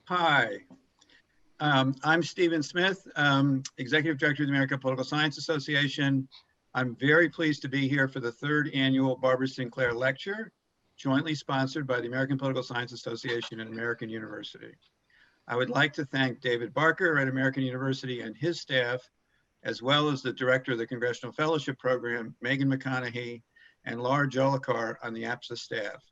Hi, I'm Stephen Smith, Executive Director of the American Political Science Association. I'm very pleased to be here for the third annual Barbara Sinclair Lecture, jointly sponsored by the American Political Science Association and American University. I would like to thank David Barker at American University and his staff, as well as the Director of the Congressional Fellowship Program, Megan McConaughey, and Laura Jolicoeur on the APSA staff.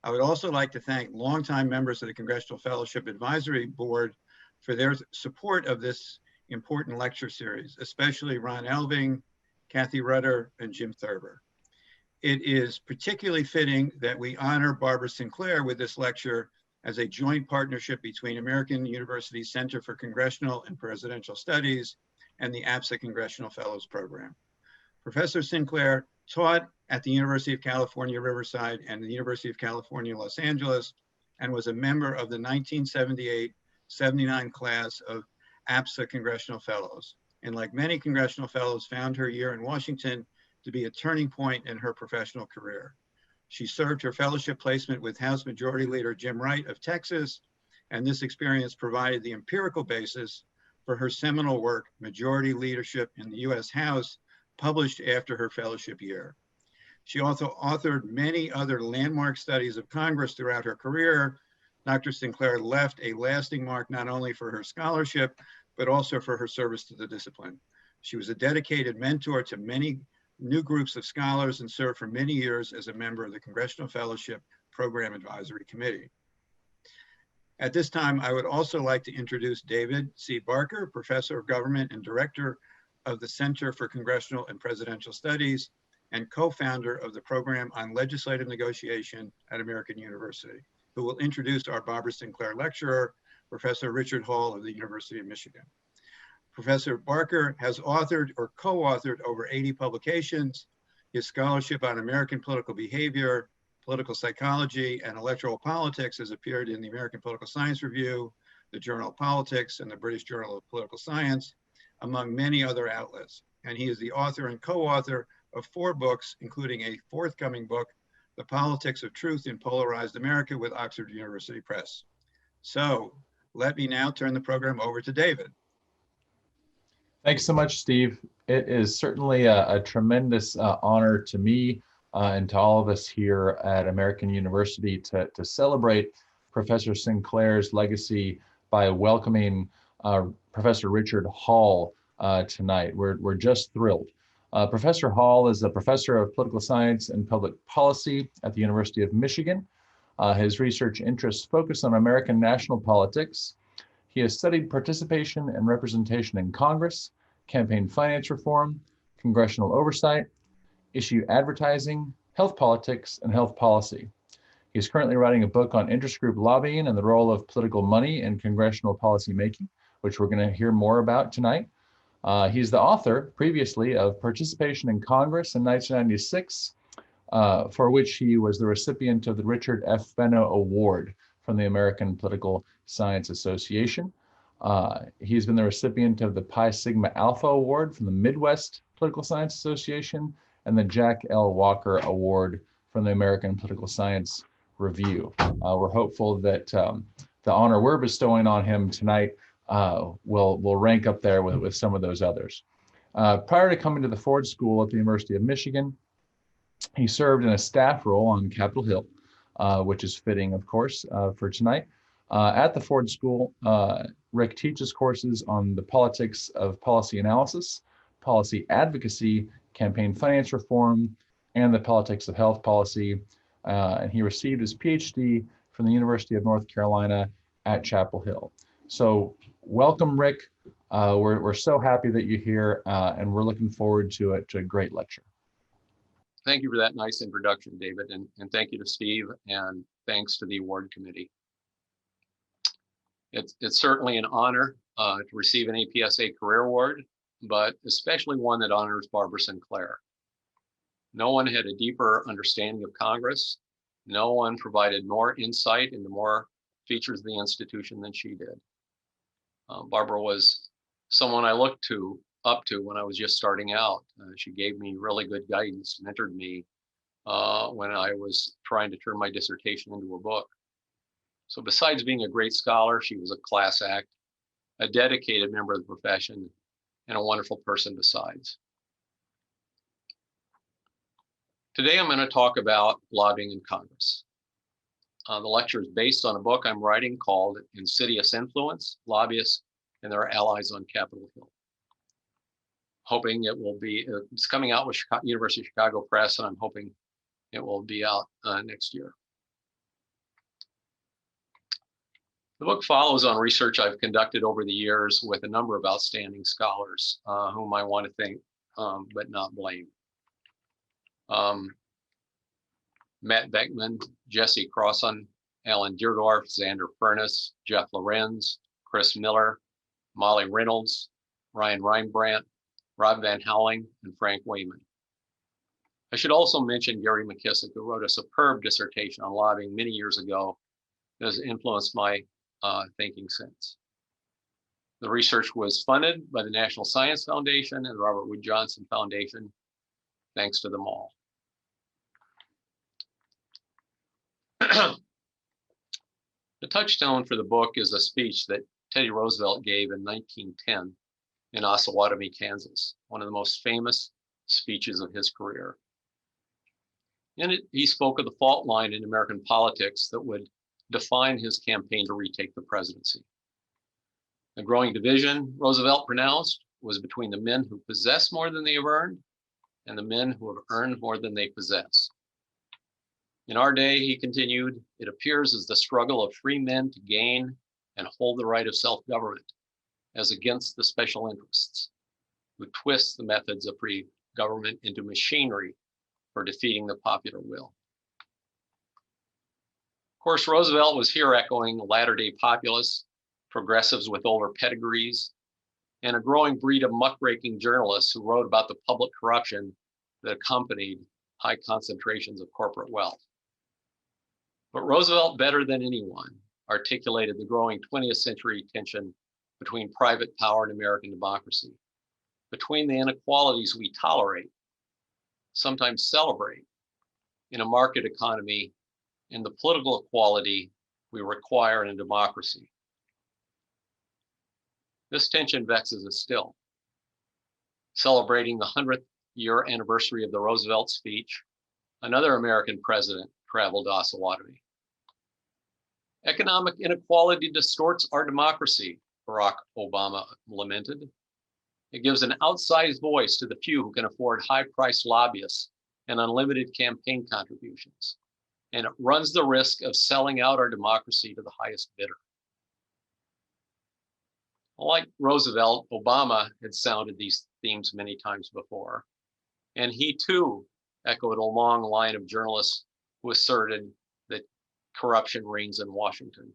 I would also like to thank longtime members of the Congressional Fellowship Advisory Board for their support of this important lecture series, especially Ron Elving, Kathy Rutter, and Jim Thurber. It is particularly fitting that we honor Barbara Sinclair with this lecture as a joint partnership between American University Center for Congressional and Presidential Studies and the APSA Congressional Fellows Program. Professor Sinclair taught at the University of California, Riverside and the University of California, Los Angeles, and was a member of the 1978-79 class of APSA Congressional Fellows. And like many Congressional Fellows, found her year in Washington to be a turning point in her professional career. She served her fellowship placement with House Majority Leader Jim Wright of Texas, and this experience provided the empirical basis for her seminal work, Majority Leadership in the U.S. House, published after her fellowship year. She also authored many other landmark studies of Congress throughout her career. Dr. Sinclair left a lasting mark not only for her scholarship, but also for her service to the discipline. She was a dedicated mentor to many new groups of scholars and served for many years as a member of the Congressional Fellowship Program Advisory Committee. At this time, I would also like to introduce David C. Barker, Professor of Government and Director of the Center for Congressional and Presidential Studies and co-founder of the Program on Legislative Negotiation at American University, who will introduce our Barbara Sinclair lecturer, Professor Richard Hall of the University of Michigan. Professor Barker has authored or co-authored over 80 publications. His scholarship on American political behavior, political psychology, and electoral politics has appeared in the American Political Science Review, the Journal of Politics, and the British Journal of Political Science, among many other outlets. And he is the author and co-author of 4 books, including a forthcoming book, The Politics of Truth in Polarized America with Oxford University Press. So let me now turn the program over to David. Thanks so much, Steve. It is certainly a tremendous honor to me and to all of us here at American University to celebrate Professor Sinclair's legacy by welcoming Professor Richard Hall tonight. We're just thrilled. Professor Hall is a professor of political science and public policy at the University of Michigan. His research interests focus on American national politics. He has studied participation and representation in Congress, campaign finance reform, congressional oversight, issue advertising, health politics, and health policy. He's currently writing a book on interest group lobbying and the role of political money in congressional policy making, which we're going to hear more about tonight. He's the author previously of Participation in Congress in 1996, for which he was the recipient of the Richard F. Beno Award from the American Political Science Association. He's been the recipient of the Pi Sigma Alpha Award from the Midwest Political Science Association and the Jack L. Walker Award from the American Political Science Review. We're hopeful that the honor we're bestowing on him tonight will rank up there with some of those others. Prior to coming to the Ford School at the University of Michigan, he served in a staff role on Capitol Hill, which is fitting, of course, for tonight. At the Ford School, Rick teaches courses on the politics of policy analysis, policy advocacy, campaign finance reform, and the politics of health policy. And he received his PhD from the University of North Carolina at Chapel Hill. So welcome, Rick. We're so happy that you're here, and we're looking forward to a great lecture. Thank you for that nice introduction, David, and thank you to Steve, and thanks to the award committee. It's certainly an honor to receive an APSA Career Award, but especially one that honors Barbara Sinclair. No one had a deeper understanding of Congress. No one provided more insight into more features of the institution than she did. Barbara was someone I looked up to when I was just starting out. She gave me really good guidance, mentored me when I was trying to turn my dissertation into a book. So besides being a great scholar, she was a class act, a dedicated member of the profession, and a wonderful person besides. Today, I'm going to talk about lobbying in Congress. The lecture is based on a book I'm writing called Insidious Influence, Lobbyists and Their Allies on Capitol Hill. Hoping it will be, it's coming out with University of Chicago Press, and I'm hoping it will be out next year. The book follows on research I've conducted over the years with a number of outstanding scholars whom I want to thank but not blame. Matt Beckman, Jesse Crossan, Alan Deardorff, Xander Furness, Jeff Lorenz, Chris Miller, Molly Reynolds, Ryan Reinbrandt, Rob Van Houweling, and Frank Wayman. I should also mention Gary McKissick, who wrote a superb dissertation on lobbying many years ago that has influenced my thinking since. The research was funded by the National Science Foundation and the Robert Wood Johnson Foundation. Thanks to them all. The touchstone for the book is a speech that Teddy Roosevelt gave in 1910 in Osawatomie, Kansas, one of the most famous speeches of his career. In it, he spoke of the fault line in American politics that would define his campaign to retake the presidency. The growing division, Roosevelt pronounced, was between the men who possess more than they have earned and the men who have earned more than they possess. In our day, he continued, it appears as the struggle of free men to gain and hold the right of self-government as against the special interests who twist the methods of free government into machinery for defeating the popular will. Of course, Roosevelt was here echoing latter-day populists, progressives with older pedigrees, and a growing breed of muckraking journalists who wrote about the public corruption that accompanied high concentrations of corporate wealth. But Roosevelt, better than anyone, articulated the growing 20th century tension between private power and American democracy, between the inequalities we tolerate, sometimes celebrate, in a market economy and the political equality we require in a democracy. This tension vexes us still. Celebrating the 100th year anniversary of the Roosevelt speech, another American president traveled to Osawatomie. Economic inequality distorts our democracy, Barack Obama lamented. It gives an outsized voice to the few who can afford high-priced lobbyists and unlimited campaign contributions. And it runs the risk of selling out our democracy to the highest bidder. Like Roosevelt, Obama had sounded these themes many times before. And he too echoed a long line of journalists who asserted that corruption reigns in Washington.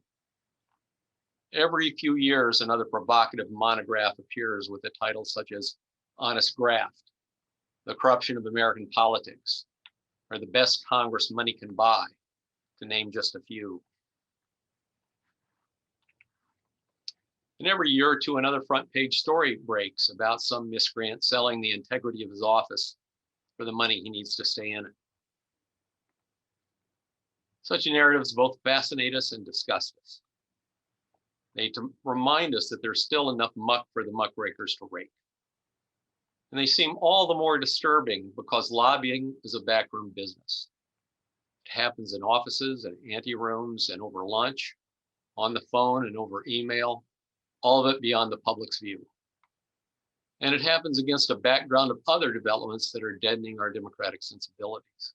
Every few years, another provocative monograph appears with a title such as Honest Graft, The Corruption of American Politics, or The Best Congress Money Can Buy, to name just a few. And every year or two, another front page story breaks about some miscreant selling the integrity of his office for the money he needs to stay in it. Such narratives both fascinate us and disgust us. They remind us that there's still enough muck for the muckrakers to rake. And they seem all the more disturbing because lobbying is a backroom business. It happens in offices and anterooms and over lunch, on the phone and over email, all of it beyond the public's view. And it happens against a background of other developments that are deadening our democratic sensibilities.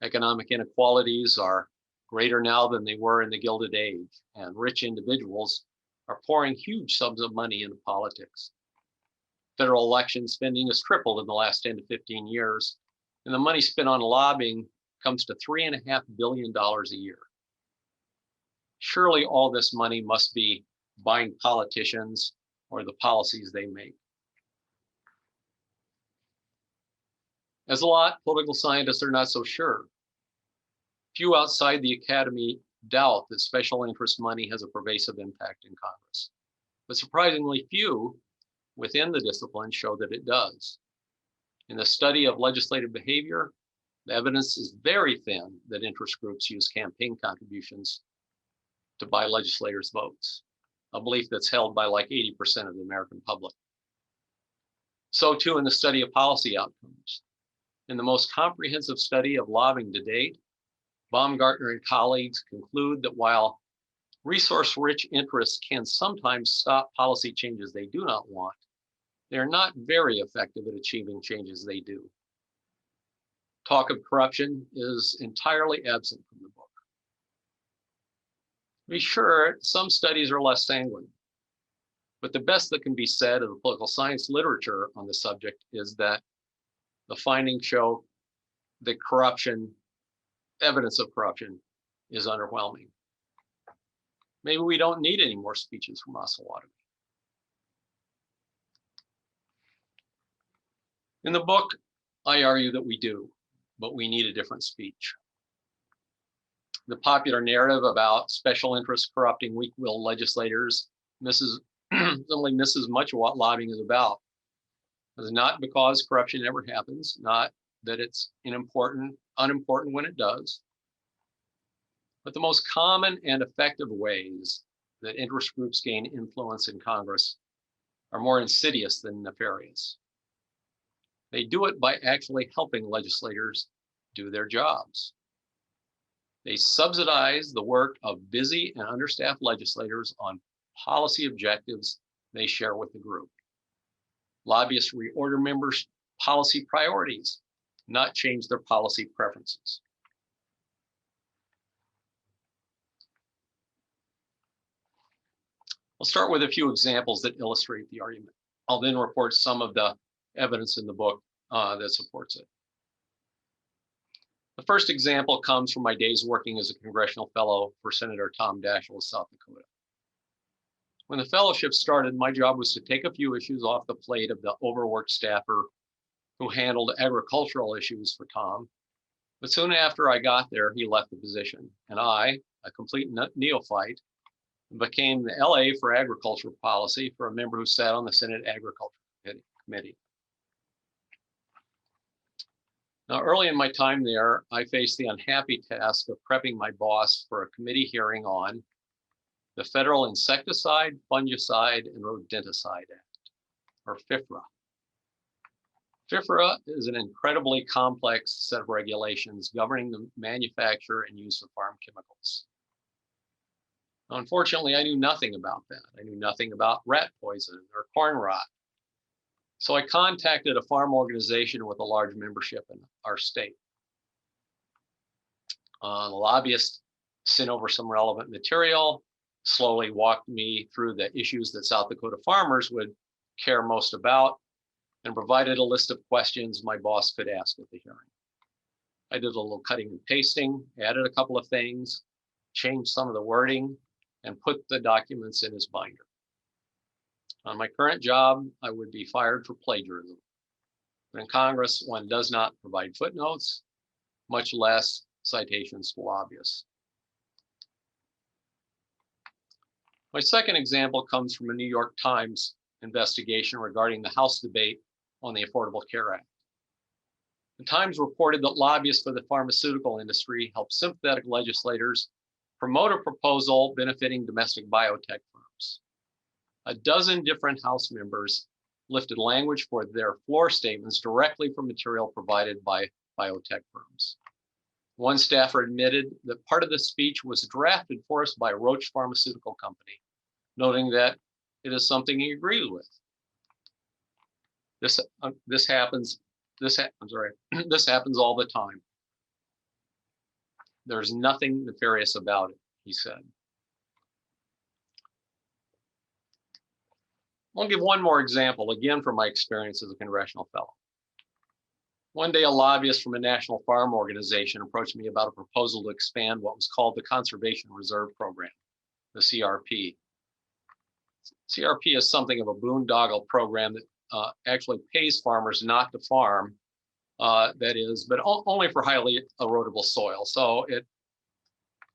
Economic inequalities are greater now than they were in the Gilded Age, and rich individuals are pouring huge sums of money into politics. Federal election spending has tripled in the last 10 to 15 years, and the money spent on lobbying comes to $3.5 billion a year. Surely all this money must be buying politicians or the policies they make. As a lot, political scientists are not so sure. Few outside the academy doubt that special interest money has a pervasive impact in Congress, but surprisingly few within the discipline show that it does. In the study of legislative behavior, the evidence is very thin that interest groups use campaign contributions to buy legislators' votes, a belief that's held by like 80% of the American public. So too in the study of policy outcomes. In the most comprehensive study of lobbying to date, Baumgartner and colleagues conclude that while resource-rich interests can sometimes stop policy changes they do not want, they are not very effective at achieving changes they do. Talk of corruption is entirely absent from the book. To be sure, some studies are less sanguine, but the best that can be said of the political science literature on the subject is that the findings show that evidence of corruption is underwhelming. Maybe we don't need any more speeches from Osawatomie. In the book, I argue that we do, but we need a different speech. The popular narrative about special interests corrupting weak-willed legislators only misses much of what lobbying is about. It's not because corruption never happens, not that it's unimportant when it does, but the most common and effective ways that interest groups gain influence in Congress are more insidious than nefarious. They do it by actually helping legislators do their jobs. They subsidize the work of busy and understaffed legislators on policy objectives they share with the group. Lobbyists reorder members' policy priorities, not change their policy preferences. I'll start with a few examples that illustrate the argument. I'll then report some of the evidence in the book that supports it. The first example comes from my days working as a congressional fellow for Senator Tom Daschle of South Dakota. When the fellowship started, my job was to take a few issues off the plate of the overworked staffer who handled agricultural issues for Tom. But soon after I got there, he left the position, and I, a complete neophyte, became the LA for agriculture policy for a member who sat on the Senate Agriculture Committee. Now, early in my time there, I faced the unhappy task of prepping my boss for a committee hearing on the Federal Insecticide, Fungicide, and Rodenticide Act, or FIFRA. FIFRA is an incredibly complex set of regulations governing the manufacture and use of farm chemicals. Now, unfortunately, I knew nothing about that. I knew nothing about rat poison or corn rot. So I contacted a farm organization with a large membership in our state. The lobbyist sent over some relevant material, slowly walked me through the issues that South Dakota farmers would care most about, and provided a list of questions my boss could ask at the hearing. I did a little cutting and pasting, added a couple of things, changed some of the wording, and put the documents in his binder. On my current job, I would be fired for plagiarism. But in Congress, one does not provide footnotes, much less citations to lobbyists. My second example comes from a New York Times investigation regarding the House debate on the Affordable Care Act. The Times reported that lobbyists for the pharmaceutical industry helped sympathetic legislators promote a proposal benefiting domestic biotech firms. A dozen different House members lifted language for their floor statements directly from material provided by biotech firms. One staffer admitted that part of the speech was drafted for us by Roche Pharmaceutical Company, noting that it is something he agrees with. This happens all the time. There's nothing nefarious about it, he said. I'll give one more example, again from my experience as a congressional fellow. One day, a lobbyist from a national farm organization approached me about a proposal to expand what was called the Conservation Reserve Program, the CRP. CRP is something of a boondoggle program that actually pays farmers not to farm, that is, but only for highly erodible soil. So it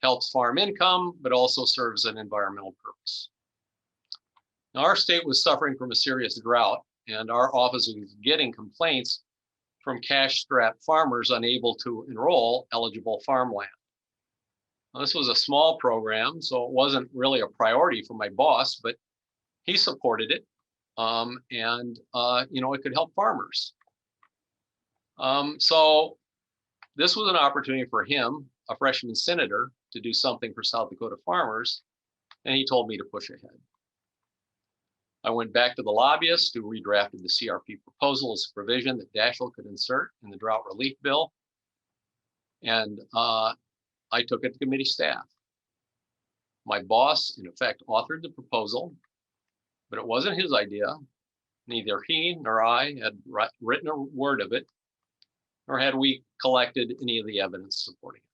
helps farm income, but also serves an environmental purpose. Now, our state was suffering from a serious drought, and our office was getting complaints from cash-strapped farmers unable to enroll eligible farmland. Now, this was a small program, so it wasn't really a priority for my boss, but he supported it. It could help farmers. So this was an opportunity for him, a freshman senator, to do something for South Dakota farmers, and he told me to push ahead. I went back to the lobbyists who redrafted the CRP proposal as a provision that Daschle could insert in the drought relief bill, and I took it to committee staff. My boss, in effect, authored the proposal, but it wasn't his idea. Neither he nor I had written a word of it, nor had we collected any of the evidence supporting it.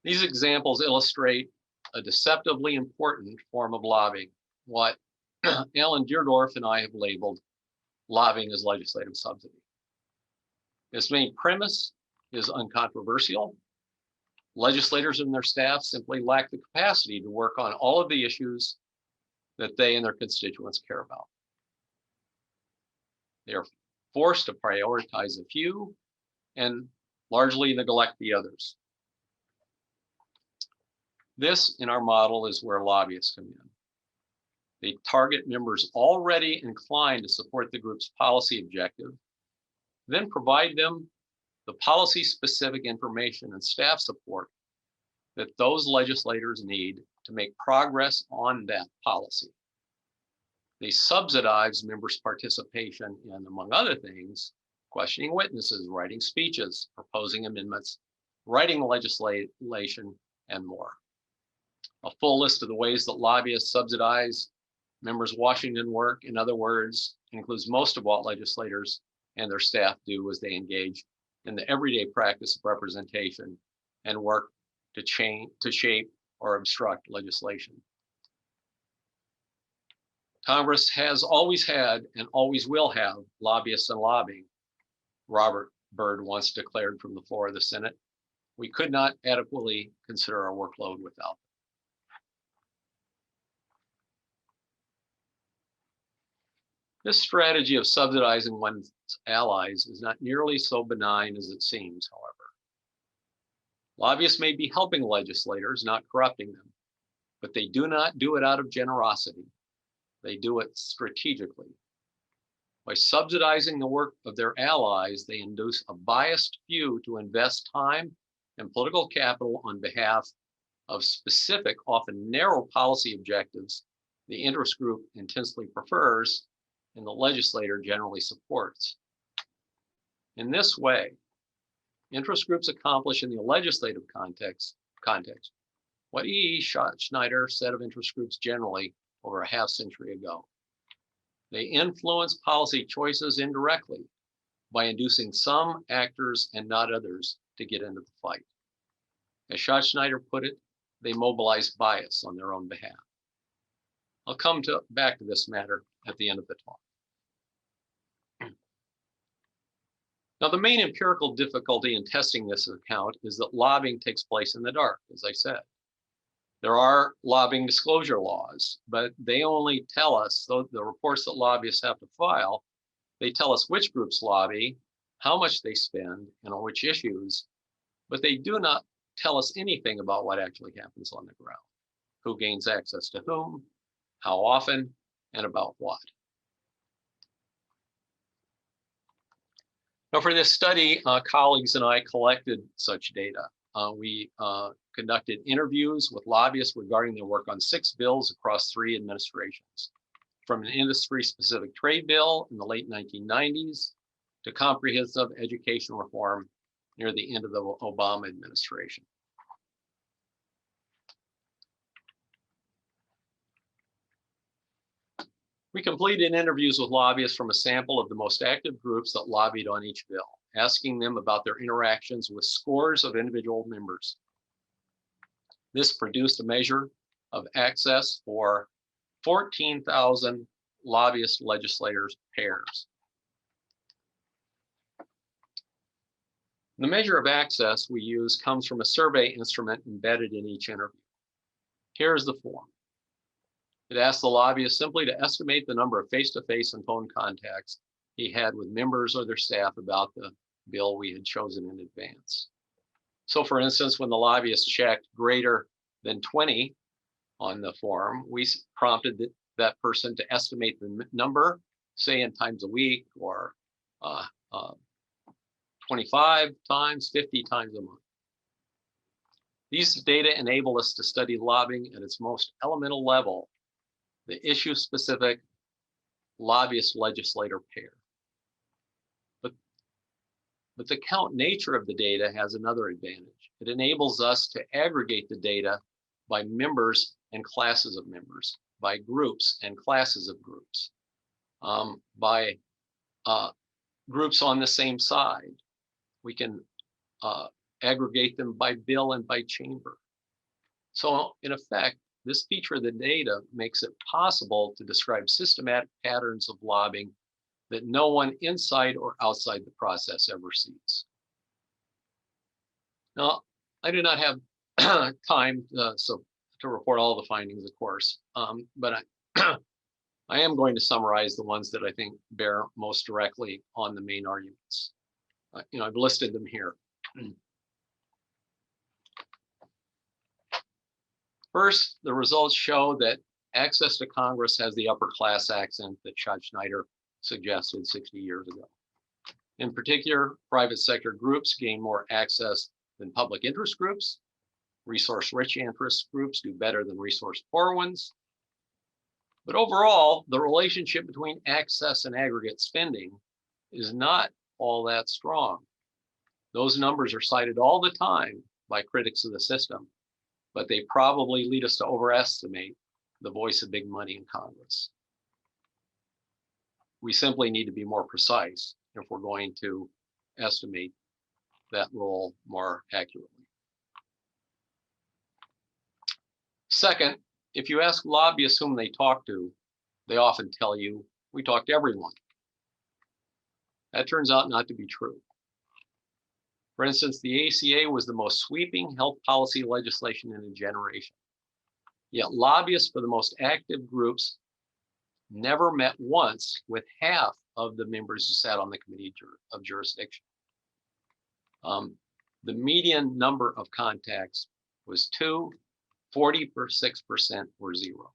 These examples illustrate a deceptively important form of lobbying, what Alan Deardorff and I have labeled lobbying as legislative subsidy. Its main premise is uncontroversial. Legislators and their staff simply lack the capacity to work on all of the issues that they and their constituents care about. They are forced to prioritize a few and largely neglect the others. This, in our model, is where lobbyists come in. They target members already inclined to support the group's policy objective, then provide them the policy-specific information and staff support that those legislators need to make progress on that policy. They subsidize members' participation in, among other things, questioning witnesses, writing speeches, proposing amendments, writing legislation, and more. A full list of the ways that lobbyists subsidize members' Washington work, in other words, includes most of what legislators and their staff do as they engage in the everyday practice of representation and work to shape or obstruct legislation. Congress has always had and always will have lobbyists and lobbying. Robert Byrd once declared from the floor of the Senate, we could not adequately consider our workload without them. This strategy of subsidizing one's allies is not nearly so benign as it seems, however. Lobbyists may be helping legislators, not corrupting them, but they do not do it out of generosity. They do it strategically. By subsidizing the work of their allies, they induce a biased few to invest time and political capital on behalf of specific, often narrow policy objectives the interest group intensely prefers and the legislator generally supports. In this way, interest groups accomplish in the legislative context what E. Schneider said of interest groups generally over a half century ago. They influence policy choices indirectly by inducing some actors and not others to get into the fight. As Schneider put it, they mobilize bias on their own behalf. I'll come back to this matter at the end of the talk. Now, the main empirical difficulty in testing this account is that lobbying takes place in the dark, as I said. There are lobbying disclosure laws, but they only tell us, so the reports that lobbyists have to file, they tell us which groups lobby, how much they spend, and on which issues, but they do not tell us anything about what actually happens on the ground, who gains access to whom, how often, and about what. Now, for this study, colleagues and I collected such data. We conducted interviews with lobbyists regarding their work on 6 bills across 3 administrations, from an industry-specific trade bill in the late 1990s to comprehensive education reform near the end of the Obama administration. We completed interviews with lobbyists from a sample of the most active groups that lobbied on each bill, asking them about their interactions with scores of individual members. This produced a measure of access for 14,000 lobbyist legislators pairs. The measure of access we use comes from a survey instrument embedded in each interview. Here is the form. It asks the lobbyist simply to estimate the number of face-to-face and phone contacts he had with members or their staff about the bill we had chosen in advance. So for instance, when the lobbyist checked greater than 20 on the form, we prompted that person to estimate the number, say in times a week, or 25 times, 50 times a month. These data enable us to study lobbying at its most elemental level, the issue-specific lobbyist-legislator pair. But the count nature of the data has another advantage. It enables us to aggregate the data by members and classes of members, by groups and classes of groups, by groups on the same side. We can aggregate them by bill and by chamber. So in effect, this feature of the data makes it possible to describe systematic patterns of lobbying that no one inside or outside the process ever sees. Now, I do not have time to report all the findings, of course, but I am going to summarize the ones that I think bear most directly on the main arguments. I've listed them here. First, the results show that access to Congress has the upper class accent that Chad Schneider suggested 60 years ago. In particular, private sector groups gain more access than public interest groups. Resource-rich interest groups do better than resource-poor ones. But overall, the relationship between access and aggregate spending is not all that strong. Those numbers are cited all the time by critics of the system, but they probably lead us to overestimate the voice of big money in Congress. We simply need to be more precise if we're going to estimate that role more accurately. Second, if you ask lobbyists whom they talk to, they often tell you, we talk to everyone. That turns out not to be true. For instance, the ACA was the most sweeping health policy legislation in a generation. Yet lobbyists for the most active groups never met once with half of the members who sat on the committee of jurisdiction. The median number of contacts was 2, 46% were 0.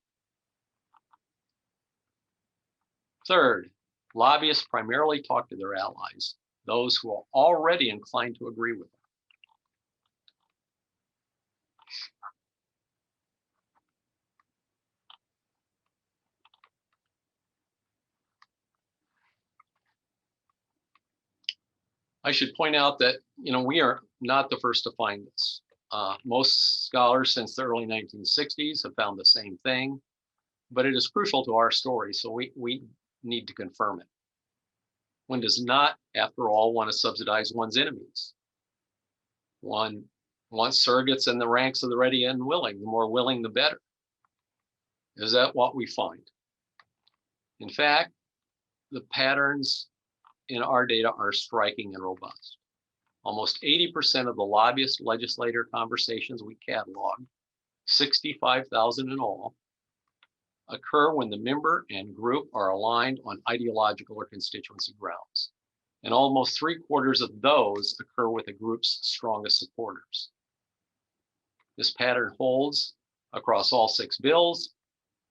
Third, lobbyists primarily talk to their allies, those who are already inclined to agree with them. I should point out that we are not the first to find this. Most scholars since the early 1960s have found the same thing, but it is crucial to our story, so we need to confirm it. One does not, after all, want to subsidize one's enemies. One wants surrogates in the ranks of the ready and willing. The more willing, the better. Is that what we find? In fact, the patterns in our data are striking and robust. Almost 80% of the lobbyist legislator conversations we cataloged, 65,000 in all, occur when the member and group are aligned on ideological or constituency grounds. And almost 3/4 of those occur with a group's strongest supporters. This pattern holds across all 6 bills,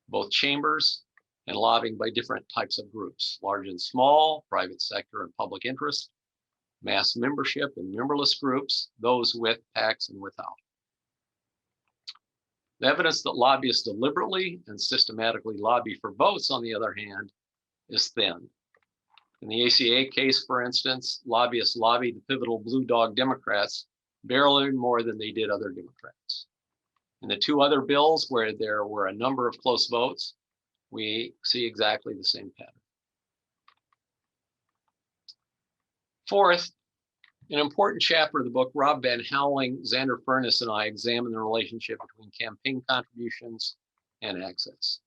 both chambers, and lobbying by different types of groups, large and small, private sector and public interest, mass membership and memberless groups, those with PACs and without. The evidence that lobbyists deliberately and systematically lobby for votes, on the other hand, is thin. In the ACA case, for instance, lobbyists lobbied the pivotal blue dog Democrats barely more than they did other Democrats. In the 2 other bills where there were a number of close votes, we see exactly the same pattern. Fourth, an important chapter of the book, Rob Van Houweling, Xander Furness, and I examine the relationship between campaign contributions and access.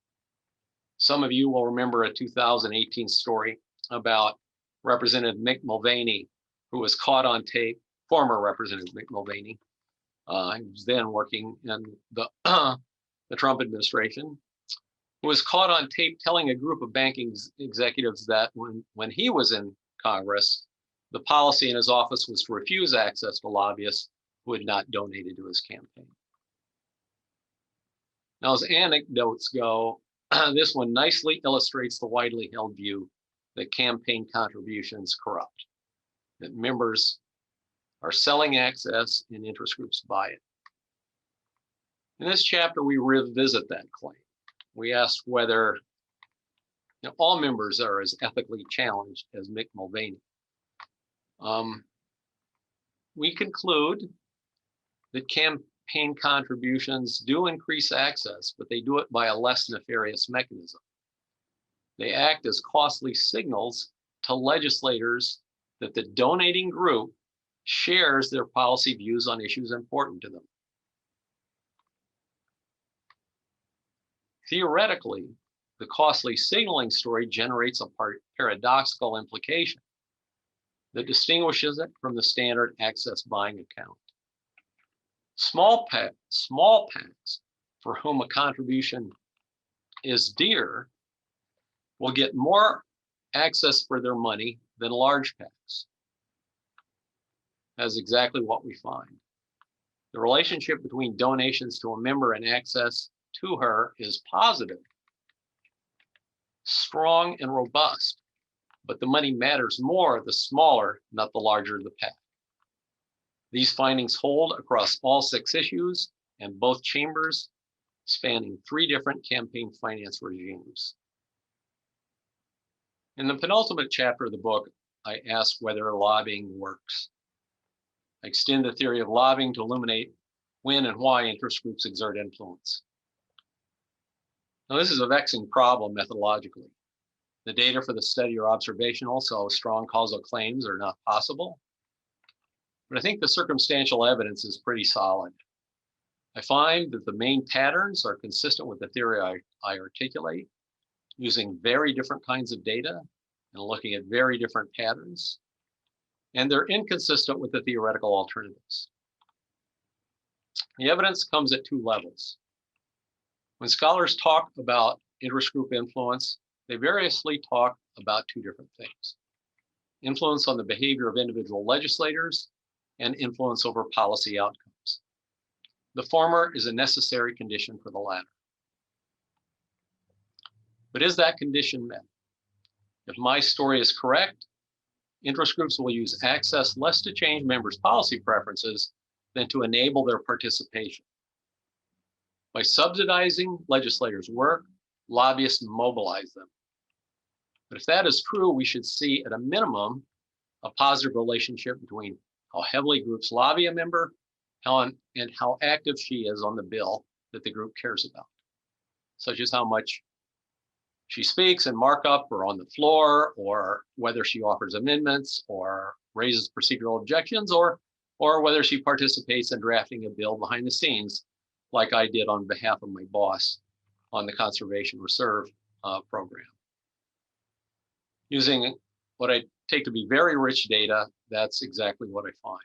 Some of you will remember a 2018 story about Representative Mick Mulvaney, who was caught on tape, former Representative Mick Mulvaney, he was then working in the Trump administration, who was caught on tape telling a group of banking executives that when he was in Congress, the policy in his office was to refuse access to lobbyists who had not donated to his campaign. Now, as anecdotes go, this one nicely illustrates the widely held view that campaign contributions corrupt, that members are selling access and interest groups buy it. In this chapter, we revisit that claim. We ask whether all members are as ethically challenged as Mick Mulvaney. We conclude that campaign contributions do increase access, but they do it by a less nefarious mechanism. They act as costly signals to legislators that the donating group shares their policy views on issues important to them. Theoretically, the costly signaling story generates a paradoxical implication that distinguishes it from the standard access buying account. Small PACs for whom a contribution is dear will get more access for their money than large PACs. That's exactly what we find. The relationship between donations to a member and access to her is positive, strong, and robust, but the money matters more the smaller, not the larger the PAC. These findings hold across all 6 issues and both chambers, spanning 3 different campaign finance regimes. In the penultimate chapter of the book, I ask whether lobbying works. I extend the theory of lobbying to illuminate when and why interest groups exert influence. Now, this is a vexing problem methodologically. The data for the study are observational, so strong causal claims are not possible. But I think the circumstantial evidence is pretty solid. I find that the main patterns are consistent with the theory I articulate, using very different kinds of data and looking at very different patterns. And they're inconsistent with the theoretical alternatives. The evidence comes at 2 levels. When scholars talk about interest group influence, they variously talk about 2 different things: influence on the behavior of individual legislators and influence over policy outcomes. The former is a necessary condition for the latter. But is that condition met? If my story is correct, interest groups will use access less to change members' policy preferences than to enable their participation. By subsidizing legislators' work, lobbyists mobilize them. But if that is true, we should see at a minimum a positive relationship between how heavily groups lobby a member and how active she is on the bill that the group cares about, such as how much she speaks in markup or on the floor, or whether she offers amendments or raises procedural objections, or whether she participates in drafting a bill behind the scenes, like I did on behalf of my boss on the Conservation Reserve program. Using what I take to be very rich data, that's exactly what I find.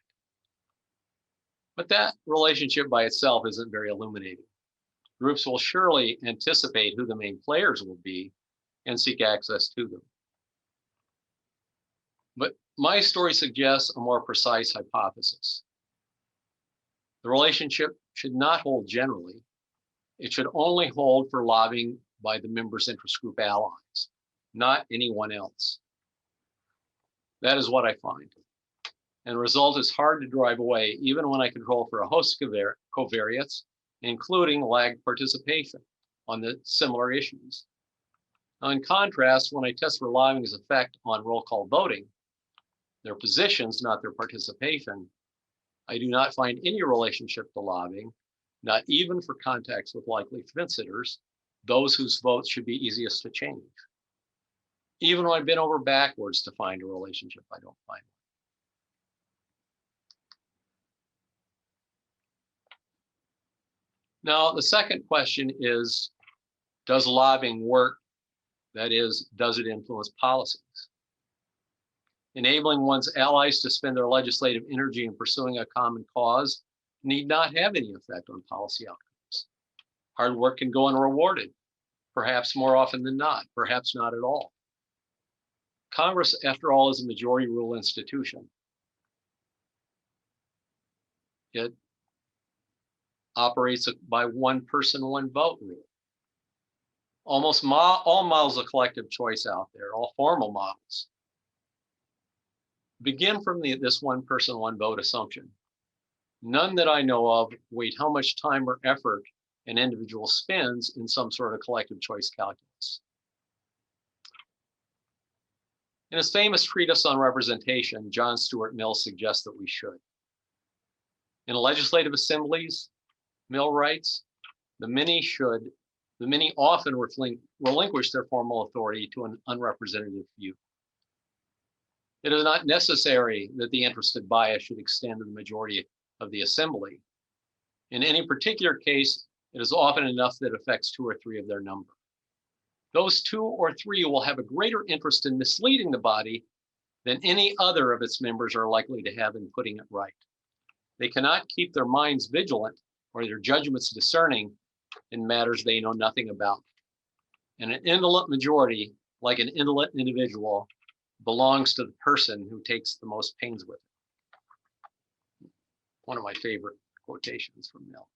But that relationship by itself isn't very illuminating. Groups will surely anticipate who the main players will be and seek access to them. But my story suggests a more precise hypothesis. The relationship should not hold generally. It should only hold for lobbying by the members' interest group allies, not anyone else. That is what I find. And the result is hard to drive away, even when I control for a host of covariates, including lagged participation on the similar issues. Now, in contrast, when I test for lobbying's effect on roll call voting, their positions, not their participation, I do not find any relationship to lobbying, not even for contacts with likely fence sitters, those whose votes should be easiest to change. Even when I've been over backwards to find a relationship, I don't find one. Now, the second question is, does lobbying work? That is, does it influence policies? Enabling one's allies to spend their legislative energy in pursuing a common cause need not have any effect on policy outcomes. Hard work can go unrewarded, perhaps more often than not, perhaps not at all. Congress, after all, is a majority rule institution. It operates by one person, one vote rule. Almost all models of collective choice out there, all formal models, begin from this one person, one vote assumption. None that I know of weight how much time or effort an individual spends in some sort of collective choice calculus. In his famous treatise on representation, John Stuart Mill suggests that we should. In legislative assemblies, Mill writes, the many often relinquish their formal authority to an unrepresentative few. It is not necessary that the interested bias should extend to the majority of the assembly. In any particular case, it is often enough that it affects 2 or 3 of their number. Those 2 or 3 will have a greater interest in misleading the body than any other of its members are likely to have in putting it right. They cannot keep their minds vigilant or their judgments discerning in matters they know nothing about. And an indolent majority, like an indolent individual, belongs to the person who takes the most pains with it. One of my favorite quotations from Mill.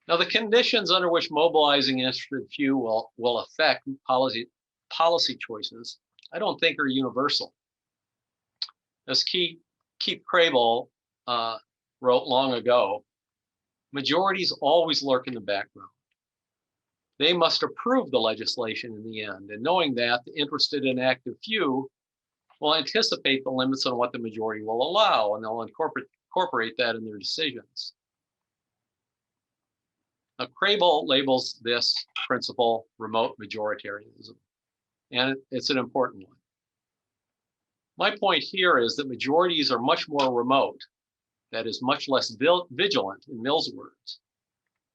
Now, the conditions under which mobilizing interested few will affect policy choices, I don't think are universal. As Keith Crable wrote long ago, majorities always lurk in the background. They must approve the legislation in the end, and knowing that, the interested and active few will anticipate the limits on what the majority will allow, and they'll incorporate that in their decisions. Now, Crable labels this principle remote majoritarianism, and it's an important one. My point here is that majorities are much more remote, that is, much less vigilant, in Mill's words,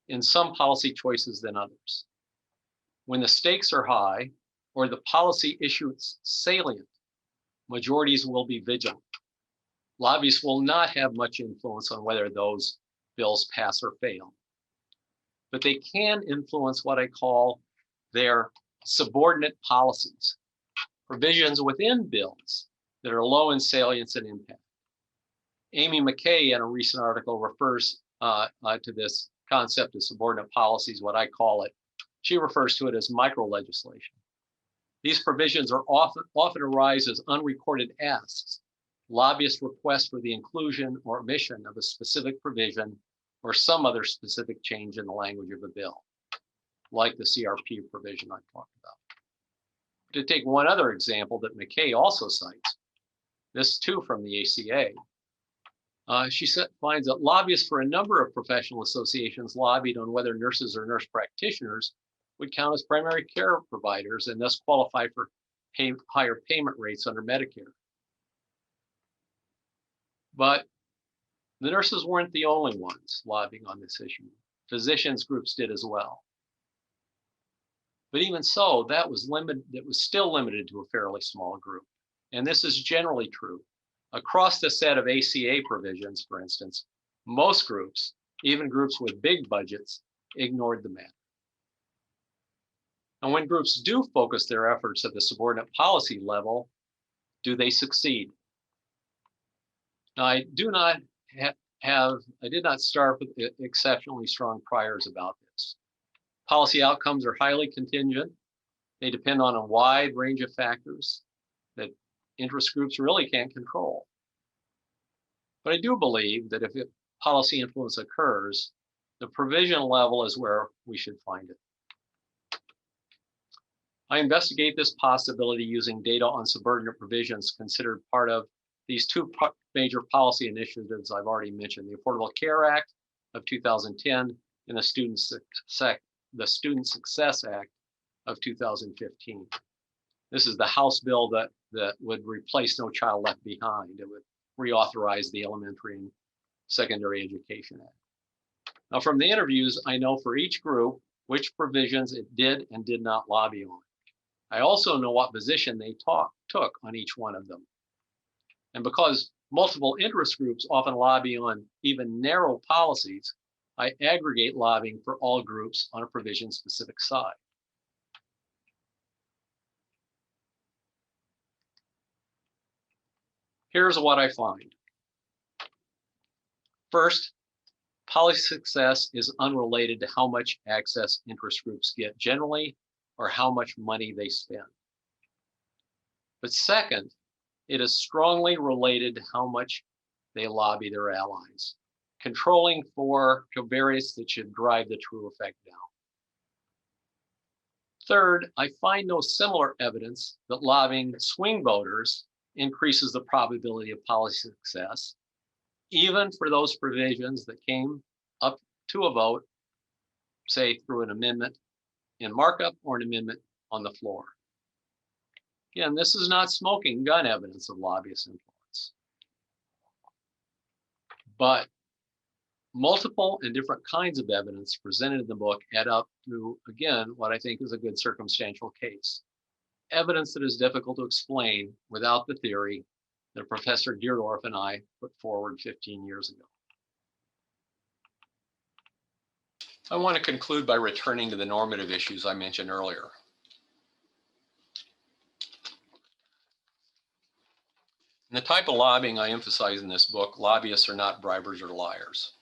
in some policy choices than others. When the stakes are high or the policy issue is salient, majorities will be vigilant. Lobbyists will not have much influence on whether those bills pass or fail, but they can influence what I call their subordinate policies, provisions within bills that are low in salience and impact. Amy McKay, in a recent article, refers to this concept of subordinate policies, what I call it. She refers to it as micro-legislation. These provisions are often arise as unrecorded asks. Lobbyists request for the inclusion or omission of a specific provision or some other specific change in the language of a bill, like the CRP provision I talked about. To take one other example that McKay also cites, this too from the ACA, she finds that lobbyists for a number of professional associations lobbied on whether nurses or nurse practitioners would count as primary care providers and thus qualify for higher payment rates under Medicare. But the nurses weren't the only ones lobbying on this issue. Physicians groups did as well. But even so, that was still limited to a fairly small group. And this is generally true. Across the set of ACA provisions, for instance, most groups, even groups with big budgets, ignored the matter. And when groups do focus their efforts at the subordinate policy level, do they succeed? Now, I did not start with exceptionally strong priors about this. Policy outcomes are highly contingent. They depend on a wide range of factors that interest groups really can't control. But I do believe that if policy influence occurs, the provision level is where we should find it. I investigate this possibility using data on subordinate provisions considered part of these 2 major policy initiatives I've already mentioned, the Affordable Care Act of 2010 and the Student Success Act of 2015. This is the House bill that would replace No Child Left Behind. It would reauthorize the Elementary and Secondary Education Act. Now, from the interviews, I know for each group which provisions it did and did not lobby on. I also know what position they took on each one of them. And because multiple interest groups often lobby on even narrow policies, I aggregate lobbying for all groups on a provision-specific side. Here's what I find. First, policy success is unrelated to how much access interest groups get generally or how much money they spend. But second, it is strongly related to how much they lobby their allies, controlling for covariates that should drive the true effect down. Third, I find no similar evidence that lobbying swing voters increases the probability of policy success, even for those provisions that came up to a vote, say through an amendment in markup or an amendment on the floor. Again, this is not smoking gun evidence of lobbyist influence, but multiple and different kinds of evidence presented in the book add up to, again, what I think is a good circumstantial case. Evidence that is difficult to explain without the theory that Professor Deardorff and I put forward 15 years ago. I want to conclude by returning to the normative issues I mentioned earlier. In the type of lobbying I emphasize in this book, lobbyists are not bribers or liars.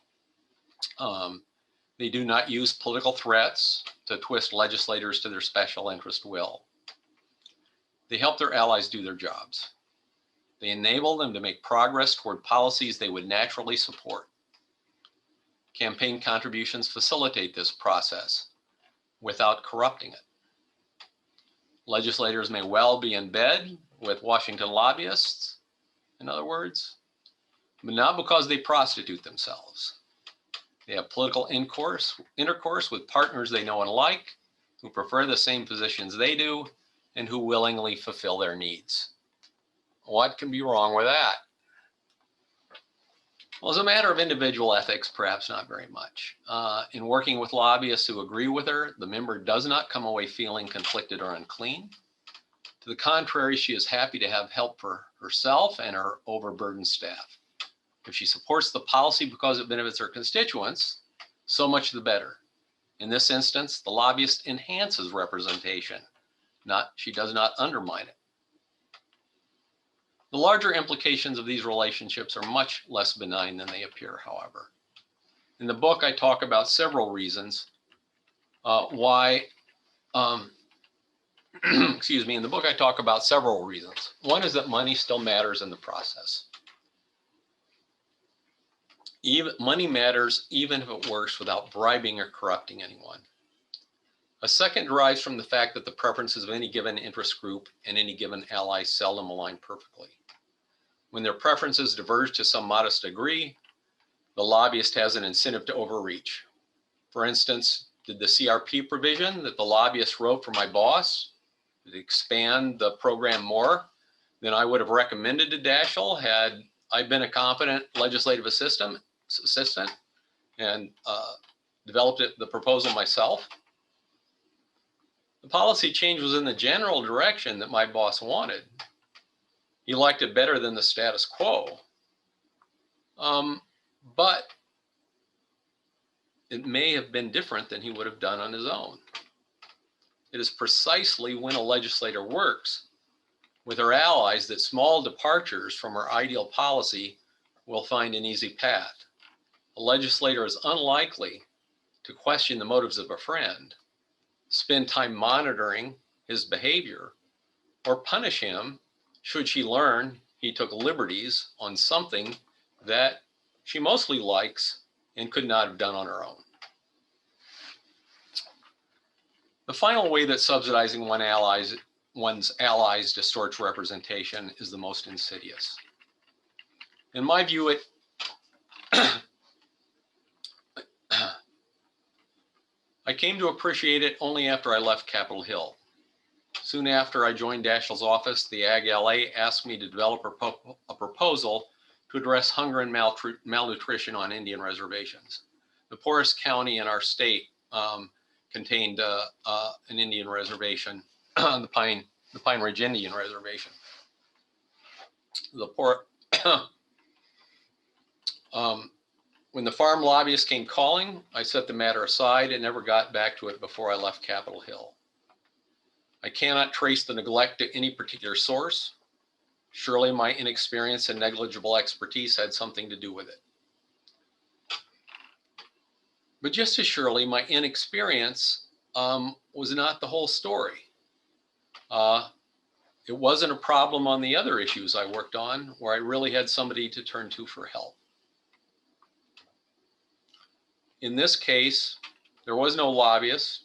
They do not use political threats to twist legislators to their special interest will. They help their allies do their jobs. They enable them to make progress toward policies they would naturally support. Campaign contributions facilitate this process without corrupting it. Legislators may well be in bed with Washington lobbyists, in other words, but not because they prostitute themselves. They have political intercourse with partners they know and like, who prefer the same positions they do, and who willingly fulfill their needs. What can be wrong with that? Well, as a matter of individual ethics, perhaps not very much. In working with lobbyists who agree with her, the member does not come away feeling conflicted or unclean. To the contrary, she is happy to have help for herself and her overburdened staff. If she supports the policy because it benefits her constituents, so much the better. In this instance, the lobbyist enhances representation, she does not undermine it. The larger implications of these relationships are much less benign than they appear, however. In the book, I talk about several reasons why, excuse me, in the book, I talk about several reasons. One is that money still matters in the process. Money matters even if it works without bribing or corrupting anyone. A second derives from the fact that the preferences of any given interest group and any given ally seldom align perfectly. When their preferences diverge to some modest degree, the lobbyist has an incentive to overreach. For instance, did the CRP provision that the lobbyist wrote for my boss expand the program more than I would have recommended to Daschle had I been a competent legislative assistant and developed the proposal myself? The policy change was in the general direction that my boss wanted. He liked it better than the status quo. But it may have been different than he would have done on his own. It is precisely when a legislator works with her allies that small departures from her ideal policy will find an easy path. A legislator is unlikely to question the motives of a friend, spend time monitoring his behavior, or punish him should she learn he took liberties on something that she mostly likes and could not have done on her own. The final way that subsidizing one's allies distorts representation is the most insidious. In my view, I came to appreciate it only after I left Capitol Hill. Soon after I joined Daschle's office, the Ag LA asked me to develop a proposal to address hunger and malnutrition on Indian reservations. The poorest county in our state contained an Indian reservation, the Pine Ridge Indian Reservation. When the farm lobbyists came calling, I set the matter aside and never got back to it before I left Capitol Hill. I cannot trace the neglect to any particular source. Surely my inexperience and negligible expertise had something to do with it. But just as surely, my inexperience was not the whole story. It wasn't a problem on the other issues I worked on where I really had somebody to turn to for help. In this case, there was no lobbyists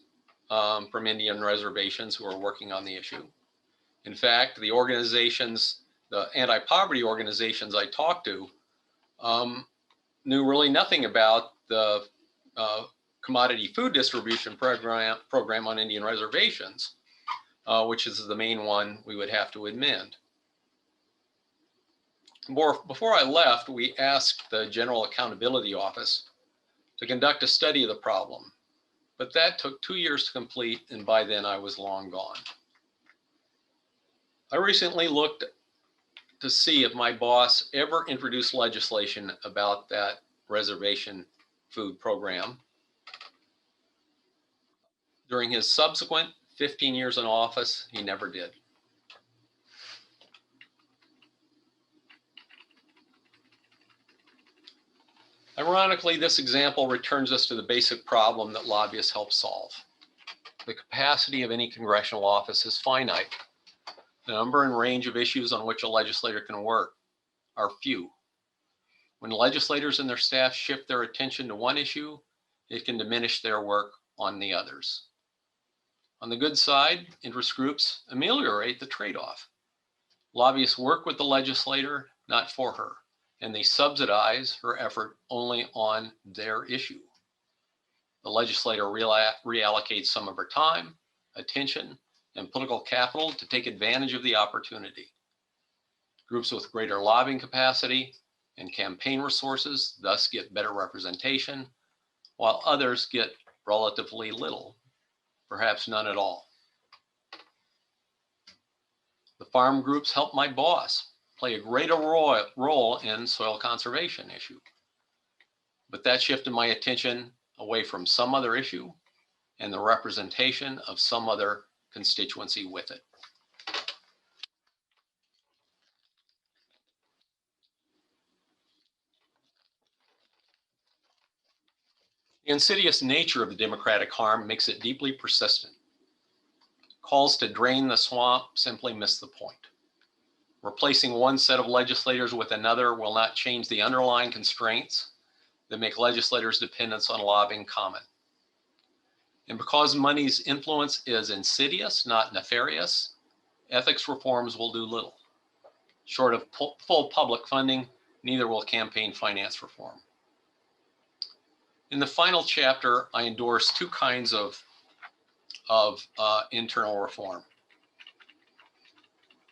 from Indian reservations who were working on the issue. In fact, the organizations, the anti-poverty organizations I talked to, knew really nothing about the commodity food distribution program on Indian reservations, which is the main one we would have to amend. Before I left, we asked the General Accountability Office to conduct a study of the problem, but that took 2 years to complete, and by then I was long gone. I recently looked to see if my boss ever introduced legislation about that reservation food program. During his subsequent 15 years in office, he never did. Ironically, this example returns us to the basic problem that lobbyists help solve. The capacity of any congressional office is finite. The number and range of issues on which a legislator can work are few. When legislators and their staff shift their attention to one issue, it can diminish their work on the others. On the good side, interest groups ameliorate the trade-off. Lobbyists work with the legislator, not for her, and they subsidize her effort only on their issue. The legislator reallocates some of her time, attention, and political capital to take advantage of the opportunity. Groups with greater lobbying capacity and campaign resources thus get better representation, while others get relatively little, perhaps none at all. The farm groups help my boss play a greater role in soil conservation issue, but that shifted my attention away from some other issue and the representation of some other constituency with it. The insidious nature of the democratic harm makes it deeply persistent. Calls to drain the swamp simply miss the point. Replacing one set of legislators with another will not change the underlying constraints that make legislators' dependence on lobbying common. And because money's influence is insidious, not nefarious, ethics reforms will do little. Short of full public funding, neither will campaign finance reform. In the final chapter, I endorse two kinds of internal reform.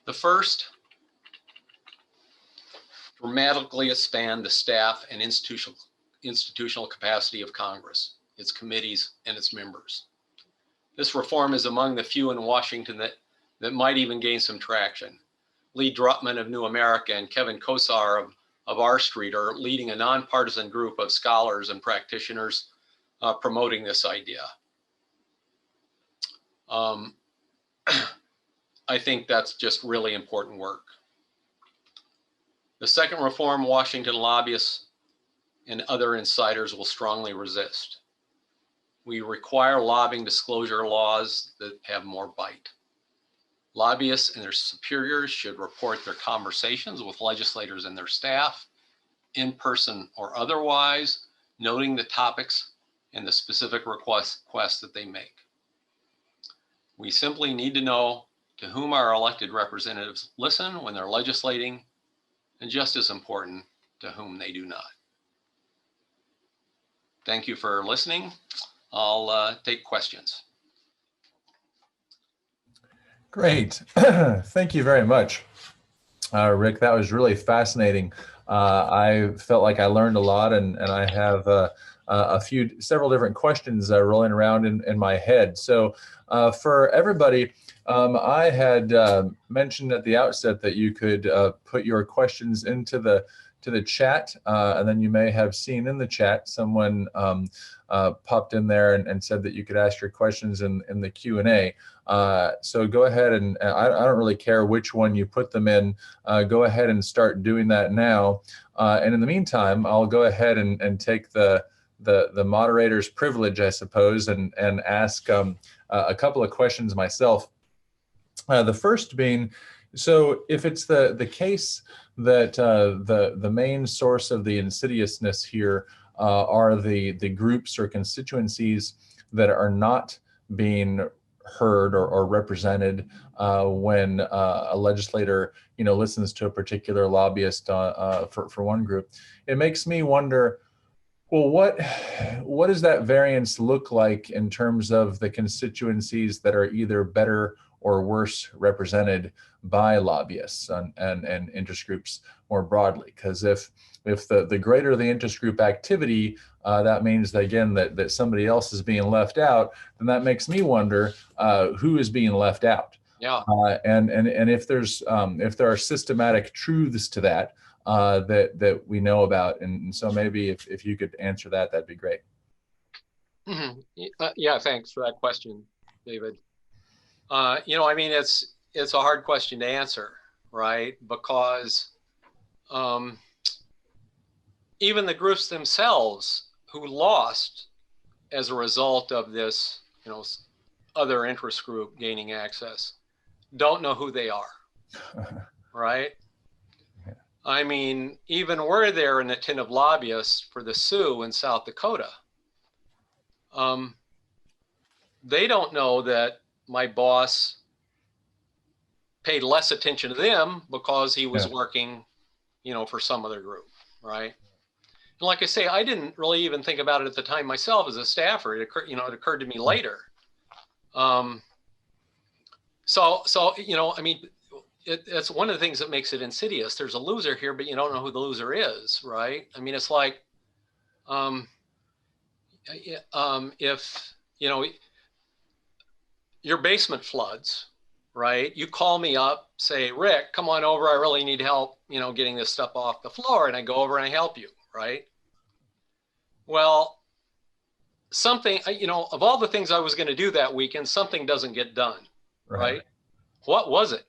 The first, dramatically expand the staff and institutional capacity of Congress, its committees, and its members. This reform is among the few in Washington that might even gain some traction. Lee Drutman of New America and Kevin Kosar of R Street are leading a nonpartisan group of scholars and practitioners promoting this idea. I think that's just really important work. The second reform, Washington lobbyists and other insiders will strongly resist. We require lobbying disclosure laws that have more bite. Lobbyists and their superiors should report their conversations with legislators and their staff, in person or otherwise, noting the topics and the specific requests that they make. We simply need to know to whom our elected representatives listen when they're legislating, and just as important, to whom they do not. Thank you for listening. I'll take questions. Great. Thank you very much, Rick. That was really fascinating. I felt like I learned a lot, and I have several different questions rolling around in my head. So for everybody, I had mentioned at the outset that you could put your questions into the chat, and then you may have seen in the chat someone popped in there and said that you could ask your questions in the Q&A. So go ahead, and I don't really care which one you put them in. Go ahead and start doing that now. And in the meantime, I'll go ahead and take the the moderator's privilege, I suppose, and ask a couple of questions myself. The first being, so if it's the case that the main source of the insidiousness here are the groups or constituencies that are not being heard or represented when a legislator, listens to a particular lobbyist for one group, it makes me wonder, well, what does that variance look like in terms of the constituencies that are either better or worse represented by lobbyists and interest groups more broadly? Because if the greater the interest group activity, that means that, again, that somebody else is being left out, then that makes me wonder who is being left out. Yeah. And if there are systematic truths to that that we know about, and so maybe if you could answer that, that'd be great. Yeah, thanks for that question, David. I mean, it's a hard question to answer, right? Because even the groups themselves who lost as a result of this, other interest group gaining access, don't know who they are, right? Yeah. I mean, even we're there an attentive lobbyist for the Sioux in South Dakota. They don't know that my boss paid less attention to them because he was working, for some other group, right? And like I say, I didn't really even think about it at the time myself as a staffer. It occurred to me later. So I mean, it's one of the things that makes it insidious. There's a loser here, but you don't know who the loser is, right? I mean, it's like, if, your basement floods, right? You call me up, say, Rick, come on over. I really need help, getting this stuff off the floor. And I go over and I help you, right? Well, something, of all the things I was going to do that weekend, something doesn't get done, right? What was it,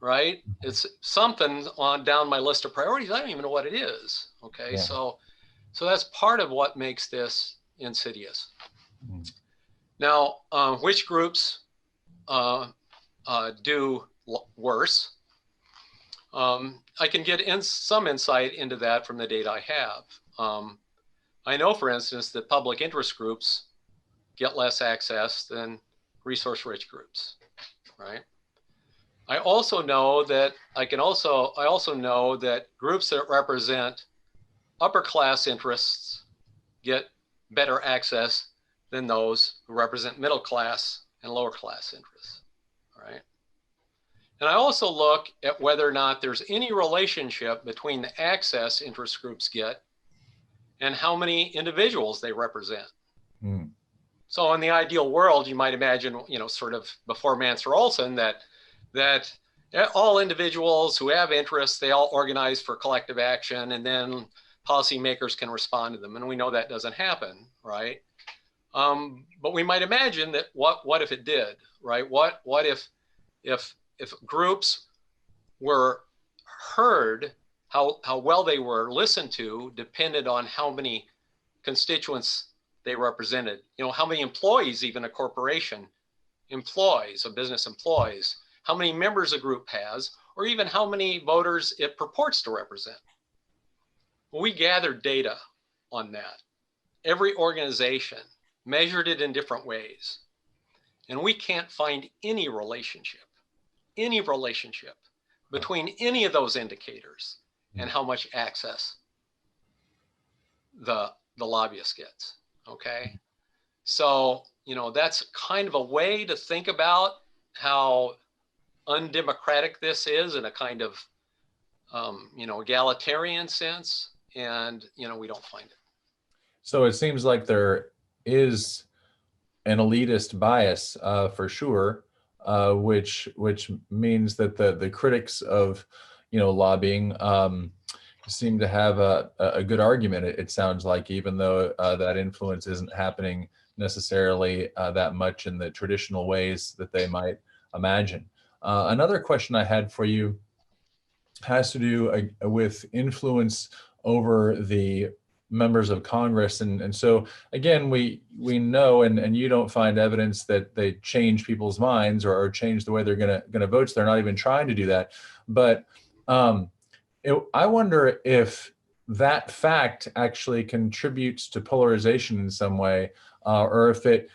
right? It's something on down my list of priorities. I don't even know what it is, okay? Yeah. So that's part of what makes this insidious. Now, which groups do worse? I can get some insight into that from the data I have. I know, for instance, that public interest groups get less access than resource-rich groups, right? I also know that I also know that groups that represent upper class interests get better access than those who represent middle class and lower class interests, right? And I also look at whether or not there's any relationship between the access interest groups get and how many individuals they represent. So in the ideal world, you might imagine, sort of before Mansur Olson, that all individuals who have interests, they all organize for collective action, and then policymakers can respond to them. And we know that doesn't happen, right? But we might imagine that what if it did, right? What if groups were heard, how well they were listened to depended on how many constituents they represented. How many employees even a corporation employs, a business employs, how many members a group has, or even how many voters it purports to represent. Well, we gathered data on that. Every organization measured it in different ways. And we can't find any relationship between any of those indicators and how much access the lobbyist gets, okay? So, that's kind of a way to think about how undemocratic this is in a kind of, egalitarian sense, and, we don't find it. So it seems like there is an elitist bias for sure, which means that the critics of lobbying seem to have a good argument. It sounds like, even though that influence isn't happening necessarily that much in the traditional ways that they might imagine. Another question I had for you has to do with influence over the members of Congress. And so again, we know, and you don't find evidence that they change people's minds or change the way they're gonna vote. So they're not even trying to do that. But I wonder if that fact actually contributes to polarization in some way, or if it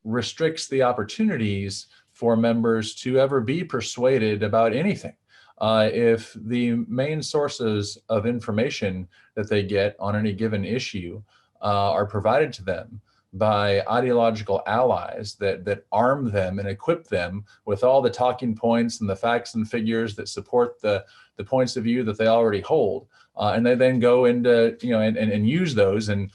restricts the opportunities for members to ever be persuaded about anything. If the main sources of information that they get on any given issue are provided to them by ideological allies that arm them and equip them with all the talking points and the facts and figures that support the points of view that they already hold, and they then go into, and use those in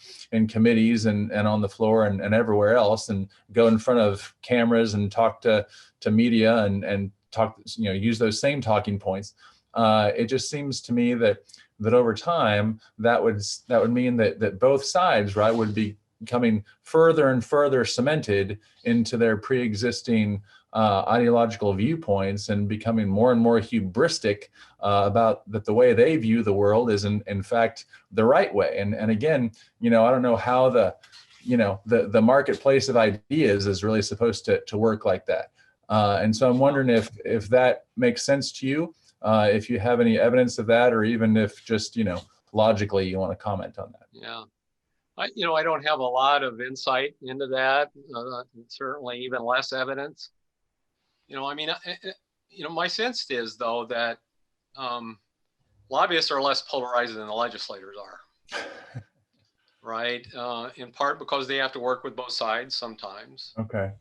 committees and on the floor and everywhere else, and go in front of cameras and talk to media and talk, use those same talking points. It just seems to me that over time that would mean that both sides, right, would be becoming further and further cemented into their pre-existing ideological viewpoints, and becoming more and more hubristic about that the way they view the world is in fact the right way. And again, I don't know how the marketplace of ideas is really supposed to work like that. And so I'm wondering if that makes sense to you, if you have any evidence of that, or even if just, logically you want to comment on that. Yeah. I don't have a lot of insight into that. Certainly even less evidence. My sense is, though, that lobbyists are less polarized than the legislators are, right? In part because they have to work with both sides sometimes. Okay.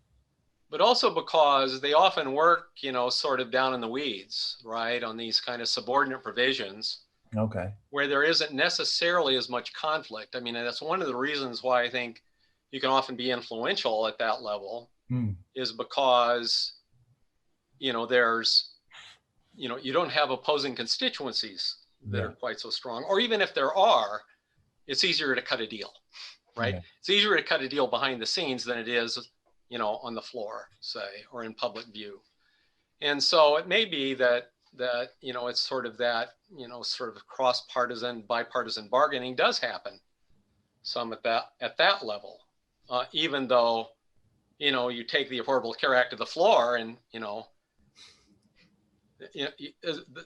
But also because they often work, sort of down in the weeds, right, on these kind of subordinate provisions. Okay. Where there isn't necessarily as much conflict. I mean, that's one of the reasons why I think you can often be influential at that level, is because, there's, you don't have opposing constituencies that are quite so strong. Or even if there are, it's easier to cut a deal, right? Yeah. It's easier to cut a deal behind the scenes than it is, on the floor, say, or in public view. And so it may be that it's sort of that, sort of cross-partisan, bipartisan bargaining does happen some at that level, even though, you take the Affordable Care Act to the floor and,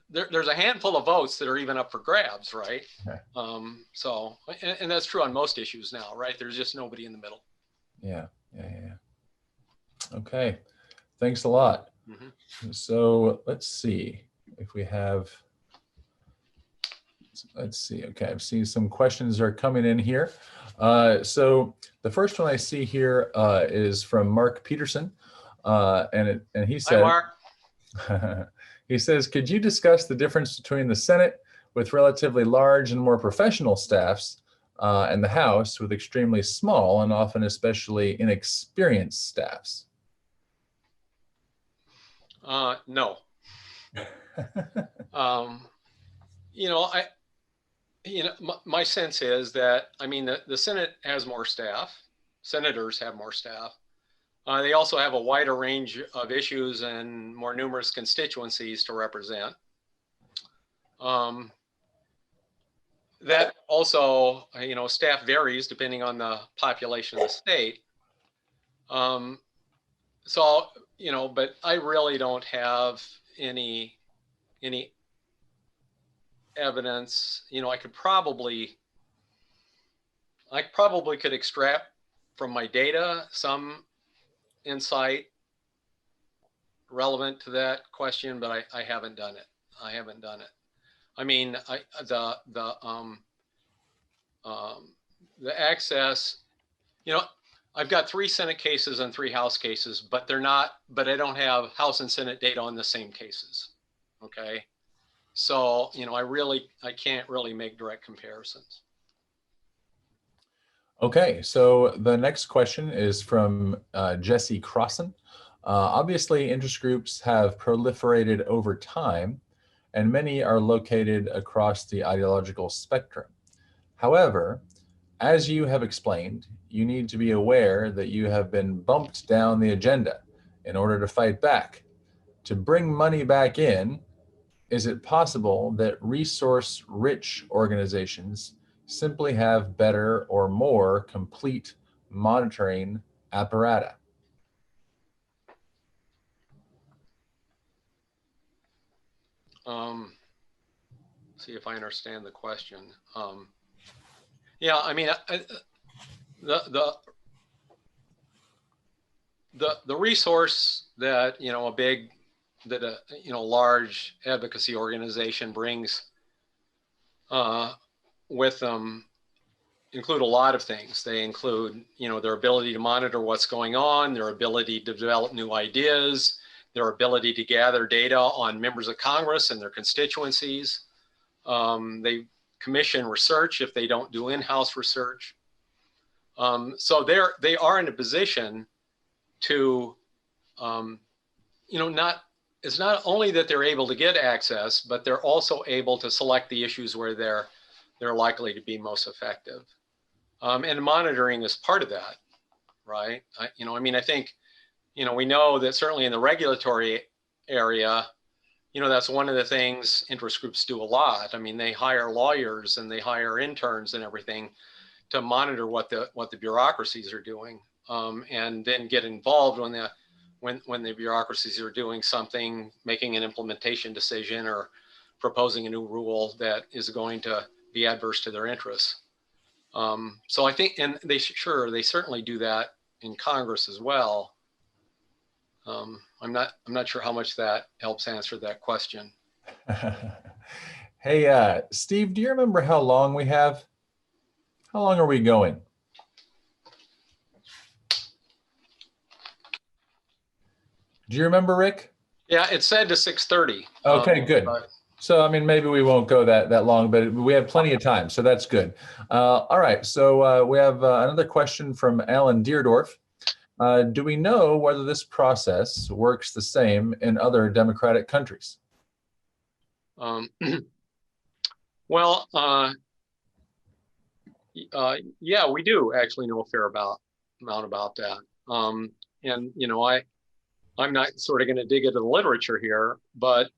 there's a handful of votes that are even up for grabs, right? Okay. So, and that's true on most issues now, right? There's just nobody in the middle. Yeah. Okay. Thanks a lot. Mm-hmm. So let's see if we have, okay, I've seen some questions are coming in here. So the first one I see here is from Mark Peterson, and he said, hi, Mark. He says, could you discuss the difference between the Senate with relatively large and more professional staffs and the House with extremely small and often especially inexperienced staffs? No. My sense is that, the Senate has more staff. Senators have more staff. They also have a wider range of issues and more numerous constituencies to represent. That also, staff varies depending on the population of the state. So, but I really don't have any evidence. I probably could extract from my data some insight relevant to that question, but I haven't done it. The access, I've got 3 Senate cases and 3 House cases, but I don't have House and Senate data on the same cases. Okay. So, I can't really make direct comparisons. Okay, so the next question is from Jesse Crossan. Obviously, interest groups have proliferated over time, and many are located across the ideological spectrum. However, as you have explained, you need to be aware that you have been bumped down the agenda in order to fight back. To bring money back in, is it possible that resource-rich organizations simply have better or more complete monitoring apparatus? See if I understand the question. Yeah, I mean, the resource that a large advocacy organization brings with them include a lot of things. They include, their ability to monitor what's going on, their ability to develop new ideas, their ability to gather data on members of Congress and their constituencies. They commission research if they don't do in-house research. So they are in a position to, it's not only that they're able to get access, but they're also able to select the issues where they're likely to be most effective. And monitoring is part of that, right? I think, we know that certainly in the regulatory area, that's one of the things interest groups do a lot. I mean, they hire lawyers and they hire interns and everything to monitor what the bureaucracies are doing, and then get involved when the bureaucracies are doing something, making an implementation decision or proposing a new rule that is going to be adverse to their interests. So I think, and they certainly do that in Congress as well. I'm not sure how much that helps answer that question. Hey, Steve, do you remember how long we have? How long are we going? Do you remember, Rick? Yeah, it said to 6:30. Okay, good. So, I mean, maybe we won't go that long, but we have plenty of time, so that's good. All right, so we have another question from Alan Deerdorf. Do we know whether this process works the same in other democratic countries? Well, yeah, we do actually know a fair amount about that. And I'm not sort of going to dig into the literature here, but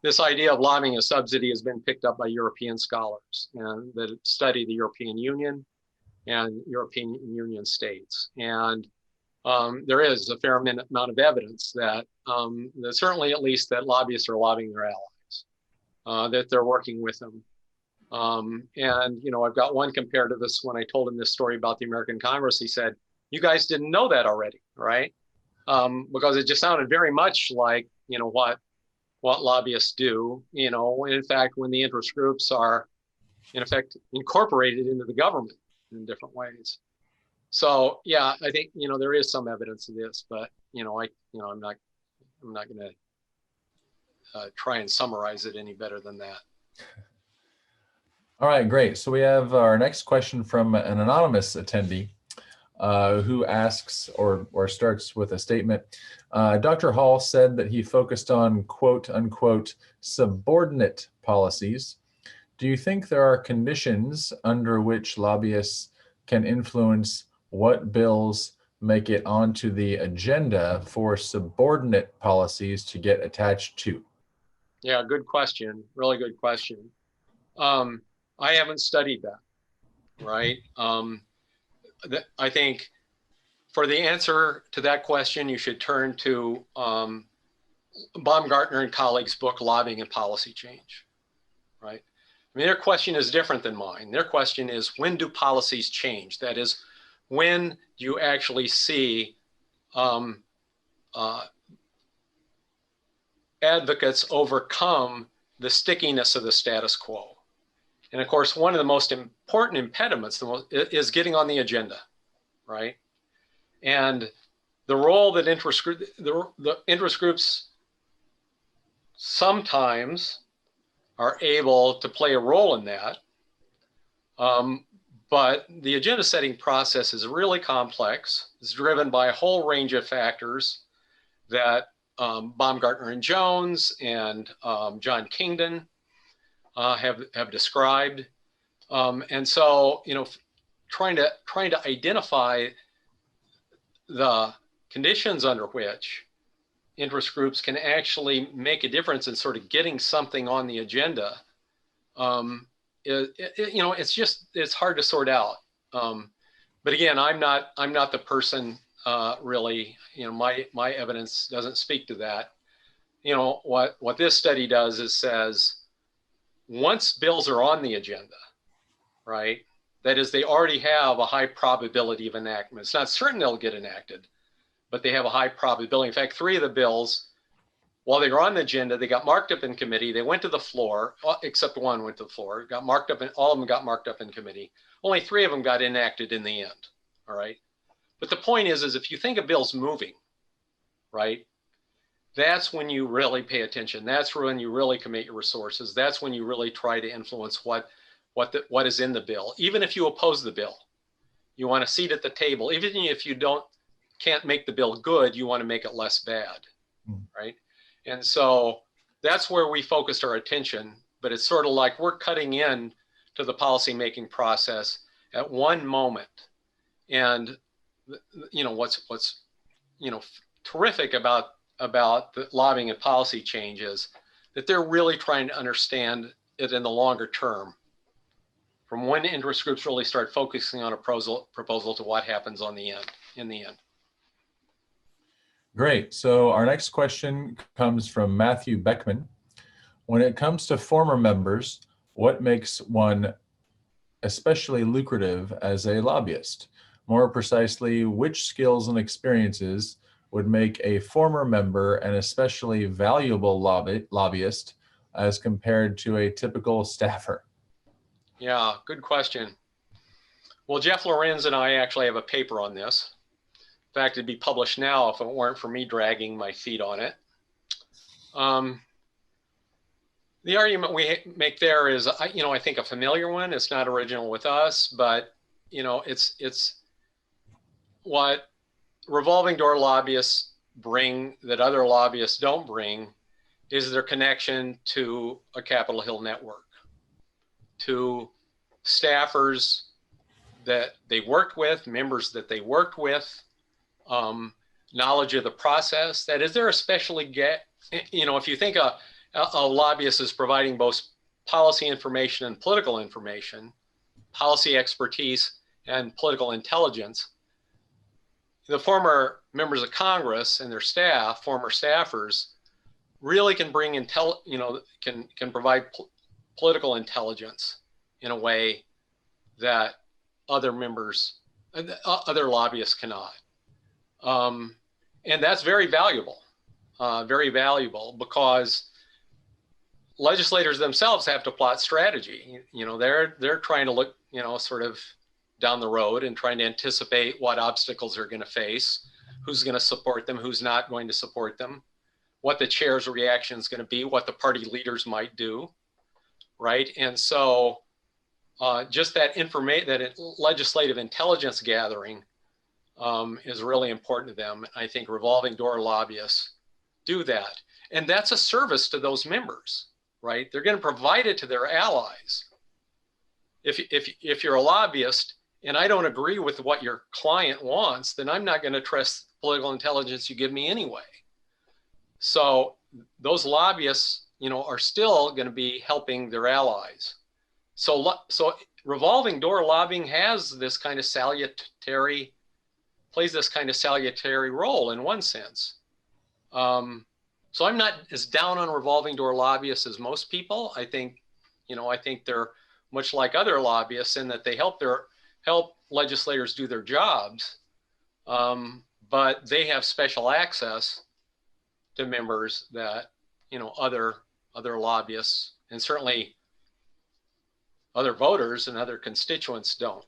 this idea of lobbying a subsidy has been picked up by European scholars and that study the European Union and European Union states. And there is a fair amount of evidence that, certainly at least, that lobbyists are lobbying their allies, that they're working with them. And I've got one compared to this. When I told him this story about the American Congress, he said, "You guys didn't know that already, right?" Because it just sounded very much like what lobbyists do. In fact, when the interest groups are in effect incorporated into the government in different ways. So yeah, I think there is some evidence of this, but I'm not going to try and summarize it any better than that. All right, great. So we have our next question from an anonymous attendee who asks or starts with a statement. Dr. Hall said that he focused on quote unquote subordinate policies. Do you think there are conditions under which lobbyists can influence what bills make it onto the agenda for subordinate policies to get attached to? Yeah, good question. Really good question. I haven't studied that, right? I think for the answer to that question, you should turn to Baumgartner and colleagues' book, Lobbying and Policy Change, right? I mean, their question is different than mine. Their question is, when do policies change? That is, when do you actually see advocates overcome the stickiness of the status quo? And of course, one of the most important impediments is getting on the agenda, right? And the role that the interest groups sometimes are able to play a role in that. But the agenda setting process is really complex. It's driven by a whole range of factors that Baumgartner and Jones and John Kingdon have described. And so, trying to identify the conditions under which interest groups can actually make a difference in sort of getting something on the agenda it's hard to sort out. But again, I'm not the person really. My evidence doesn't speak to that. What this study does is says once bills are on the agenda, right? That is, they already have a high probability of enactment. It's not certain they'll get enacted, but they have a high probability. In fact, 3 of the bills, while they were on the agenda, they got marked up in committee. They went to the floor, except one went to the floor, got marked up, and all of them got marked up in committee. Only 3 of them got enacted in the end, all right? But the point is if you think a bill's moving, right, that's when you really pay attention. That's when you really commit your resources. That's when you really try to influence what is in the bill. Even if you oppose the bill, you want a seat at the table. Even if you can't make the bill good, you want to make it less bad, right? And so that's where we focused our attention. But it's sort of like we're cutting in to the policymaking process at one moment. And what's terrific about the lobbying and policy changes that they're really trying to understand it in the longer term, from when interest groups really start focusing on a proposal to what happens in the end. Great. So our next question comes from Matthew Beckman. When it comes to former members, what makes one especially lucrative as a lobbyist? More precisely, which skills and experiences would make a former member an especially valuable lobbyist as compared to a typical staffer? Yeah, good question. Well, Jeff Lorenz and I actually have a paper on this. In fact, it'd be published now if it weren't for me dragging my feet on it. The argument we make there is, I think a familiar one. It's not original with us, but it's what revolving door lobbyists bring that other lobbyists don't bring is their connection to a Capitol Hill network, to staffers that they worked with, members that they worked with, knowledge of the process. That is, they're especially if you think a lobbyist is providing both policy information and political information, policy expertise and political intelligence, the former members of Congress and their staff, former staffers, really can bring can provide political intelligence in a way that other lobbyists cannot. And that's very valuable because legislators themselves have to plot strategy. They're trying to look, sort of down the road and trying to anticipate what obstacles they're going to face, who's going to support them, who's not going to support them, what the chair's reaction is going to be, what the party leaders might do, right? And so just that legislative intelligence gathering is really important to them. I think revolving door lobbyists do that. And that's a service to those members, right? They're going to provide it to their allies. If you're a lobbyist and I don't agree with what your client wants, then I'm not going to trust political intelligence you give me anyway. So those lobbyists, are still going to be helping their allies. So revolving door lobbying has this kind of plays this kind of salutary role in one sense. So I'm not as down on revolving door lobbyists as most people. I think they're much like other lobbyists in that they help legislators do their jobs, but they have special access to members that other lobbyists and certainly other voters and other constituents don't.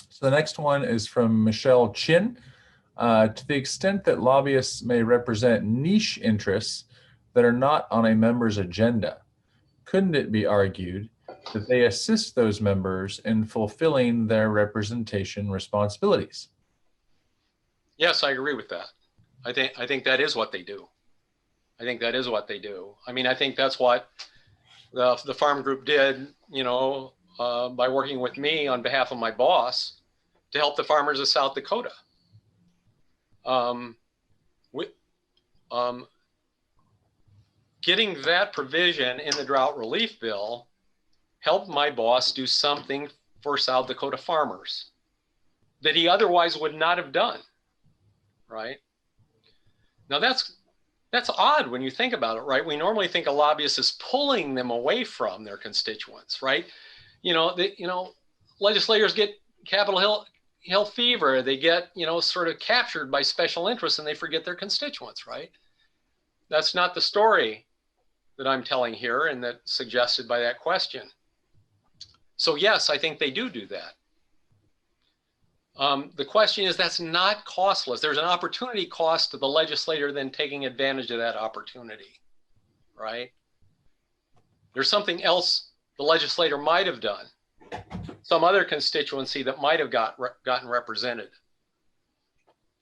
So the next one is from Michelle Chin. To the extent that lobbyists may represent niche interests that are not on a member's agenda, couldn't it be argued that they assist those members in fulfilling their representation responsibilities? Yes, I agree with that. I think that is what they do. I think that's what the farm group did, by working with me on behalf of my boss to help the farmers of South Dakota. getting that provision in the drought relief bill helped my boss do something for South Dakota farmers that he otherwise would not have done, right? Now that's odd when you think about it, right? We normally think a lobbyist is pulling them away from their constituents, right? Legislators get Capitol Hill fever. They get, sort of captured by special interests and they forget their constituents, right? That's not the story that I'm telling here and that's suggested by that question. So yes, I think they do that. The question is, that's not costless. There's an opportunity cost to the legislator then taking advantage of that opportunity, right? There's something else the legislator might have done, some other constituency that might have gotten represented,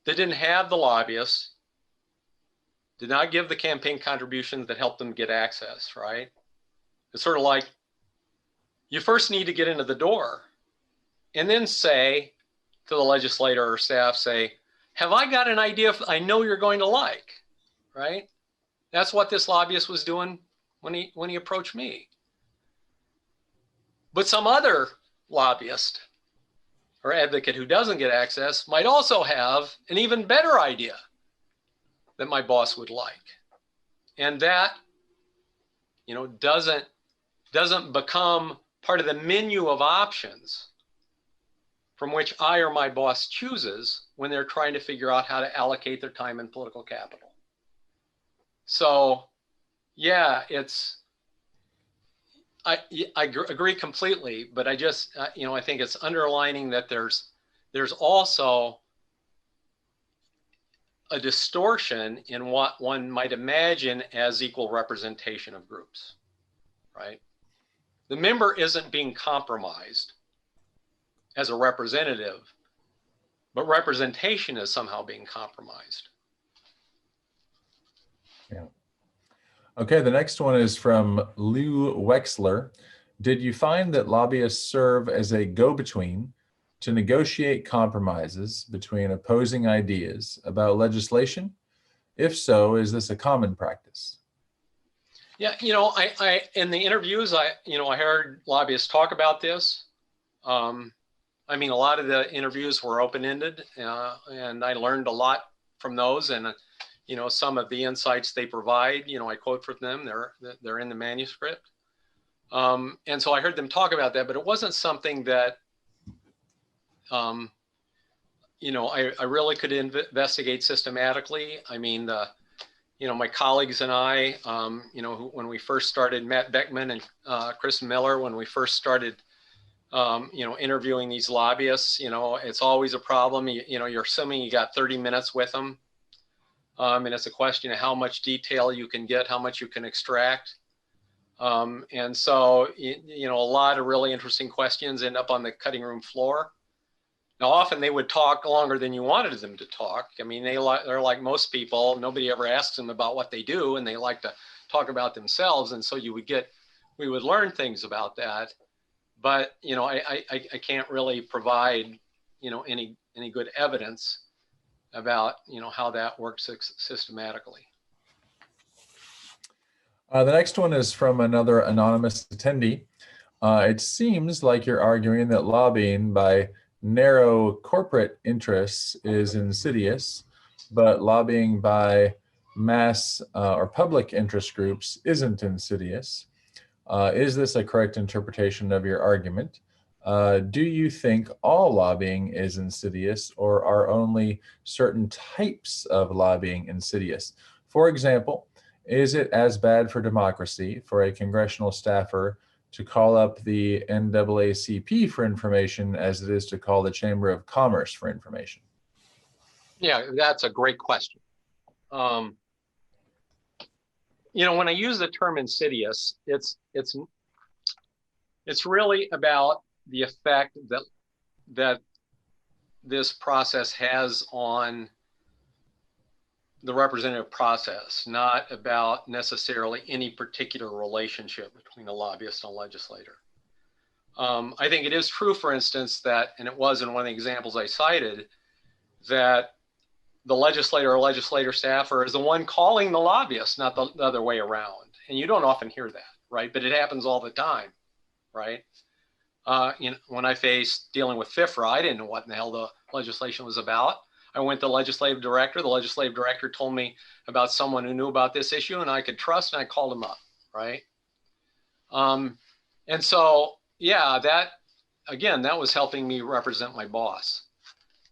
that didn't have the lobbyists, did not give the campaign contributions that helped them get access, right? It's sort of like, you first need to get into the door and then say to the legislator or staff, say, have I got an idea I know you're going to like, right? That's what this lobbyist was doing when he approached me. But some other lobbyist or advocate who doesn't get access might also have an even better idea that my boss would like. And that, doesn't become part of the menu of options from which I or my boss chooses when they're trying to figure out how to allocate their time and political capital. So yeah, I agree completely, but I just, I think it's underlining that there's also a distortion in what one might imagine as equal representation of groups, right? The member isn't being compromised as a representative, but representation is somehow being compromised. Yeah. Okay, the next one is from Lou Wexler. Did you find that lobbyists serve as a go-between to negotiate compromises between opposing ideas about legislation? If so, is this a common practice? Yeah, I in the interviews, I heard lobbyists talk about this. A lot of the interviews were open-ended, and I learned a lot from those. And some of the insights they provide, I quote from them. They're in the manuscript. And so I heard them talk about that, but it wasn't something that I really could investigate systematically. My colleagues and I, when we first started, Matt Beckman and Chris Miller, when we first started, interviewing these lobbyists, it's always a problem. You're assuming you got 30 minutes with them. And it's a question of how much detail you can get, how much you can extract. And so, a lot of really interesting questions end up on the cutting room floor. Now, often they would talk longer than you wanted them to talk. They're like most people. Nobody ever asks them about what they do, and they like to talk about themselves. And so we would learn things about that. But I can't really provide any good evidence about how that works systematically. The next one is from another anonymous attendee. It seems like you're arguing that lobbying by narrow corporate interests is insidious, but lobbying by mass or public interest groups isn't insidious. Is this a correct interpretation of your argument? Do you think all lobbying is insidious, or are only certain types of lobbying insidious? For example, is it as bad for democracy for a congressional staffer to call up the NAACP for information as it is to call the Chamber of Commerce for information? Yeah, that's a great question. When I use the term insidious, it's really about the effect that this process has on the representative process, not about necessarily any particular relationship between a lobbyist and a legislator. I think it is true, for instance, that, and it was in one of the examples I cited, that the legislator or legislator staffer is the one calling the lobbyist, not the other way around. and you don't often hear that, right? But it happens all the time, right? When I faced dealing with FIFRA, I didn't know what in the hell the legislation was about. I went to the legislative director. The legislative director told me about someone who knew about this issue and I could trust, and I called him up, right? And so, yeah, that, again, that was helping me represent my boss.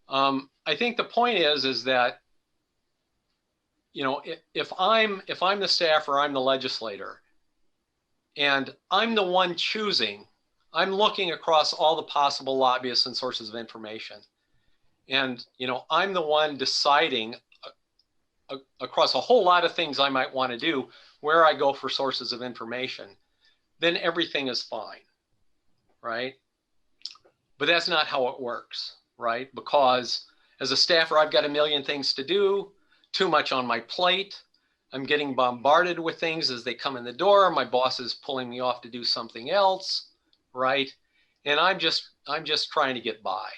I think the point is that, if I'm the staffer, I'm the legislator, and I'm the one choosing, I'm looking across all the possible lobbyists and sources of information. And, I'm the one deciding across a whole lot of things I might want to do, where I go for sources of information, then everything is fine, right? But that's not how it works, right? Because as a staffer, I've got a million things to do, too much on my plate. I'm getting bombarded with things as they come in the door. My boss is pulling me off to do something else, right? And I'm just trying to get by,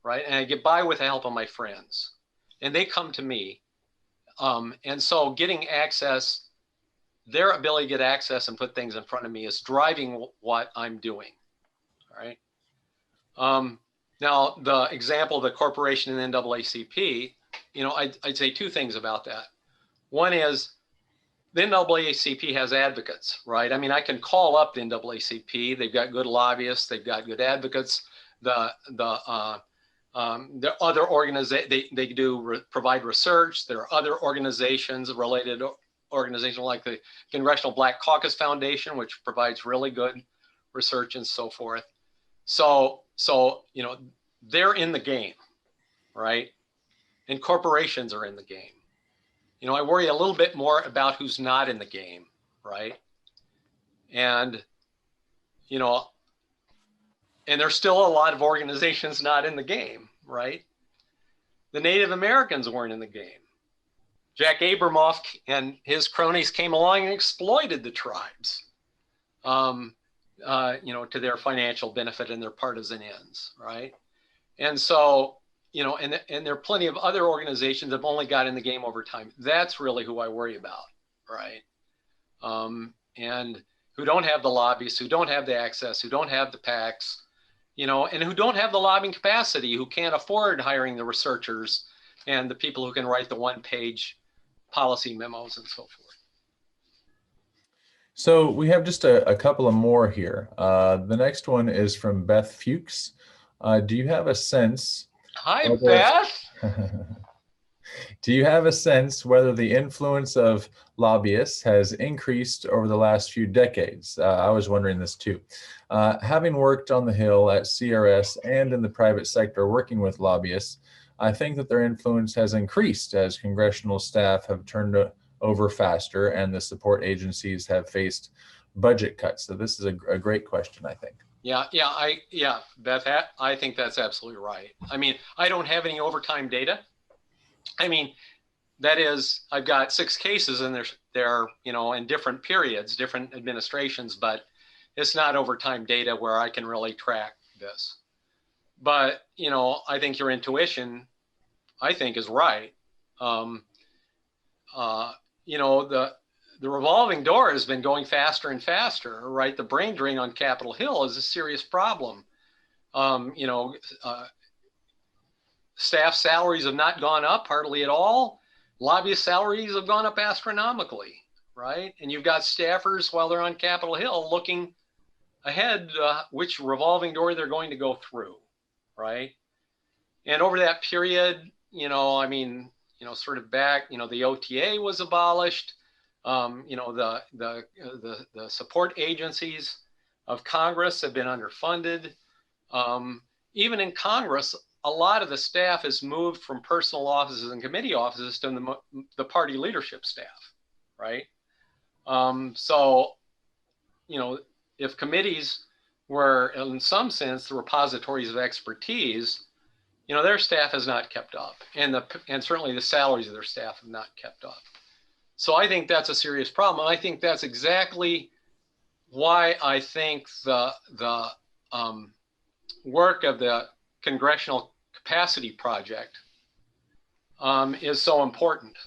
right? And I get by with the help of my friends, and they come to me. And so getting access, their ability to get access and put things in front of me is driving what I'm doing, right? Now, the example of the corporation and NAACP, I'd say two things about that. One is the NAACP has advocates, right? I mean, I can call up the NAACP. They've got good lobbyists. They've got good advocates. The other organizations, they do provide research. There are other organizations, related organizations like the Congressional Black Caucus Foundation, which provides really good research and so forth. So they're in the game, right? And corporations are in the game. I worry a little bit more about who's not in the game, right? And, and there's still a lot of organizations not in the game, right? The Native Americans weren't in the game. Jack Abramoff and his cronies came along and exploited the tribes, to their financial benefit and their partisan ends, right? And so, and there are plenty of other organizations that have only got in the game over time. That's really who I worry about, right? And who don't have the lobbyists, who don't have the access, who don't have the PACs, and who don't have the lobbying capacity, who can't afford hiring the researchers and the people who can write the one-page policy memos and so forth. So we have just a couple of more here. The next one is from Beth Fuchs. Do you have a sense? Hi, Beth. Do you have a sense whether the influence of lobbyists has increased over the last few decades? I was wondering this too. Having worked on the Hill at CRS and in the private sector working with lobbyists, I think that their influence has increased as congressional staff have turned over faster and the support agencies have faced budget cuts. So this is a great question, I think. Yeah, Beth, I think that's absolutely right. I mean, I don't have any overtime data. I mean, that is, I've got 6 cases and they're in different periods, different administrations, but it's not overtime data where I can really track this. But, I think your intuition, I think, is right. The revolving door has been going faster and faster, right? The brain drain on Capitol Hill is a serious problem. Staff salaries have not gone up hardly at all. Lobbyist salaries have gone up astronomically, right? And you've got staffers while they're on Capitol Hill looking ahead which revolving door they're going to go through, right? And over that period, sort of back, the OTA was abolished. The support agencies of Congress have been underfunded. Even in Congress, a lot of the staff has moved from personal offices and committee offices to the party leadership staff, right? So, if committees were, in some sense, the repositories of expertise, their staff has not kept up, and certainly the salaries of their staff have not kept up. So I think that's a serious problem. And I think that's exactly why I think the work of the Congressional Capacity Project is so important,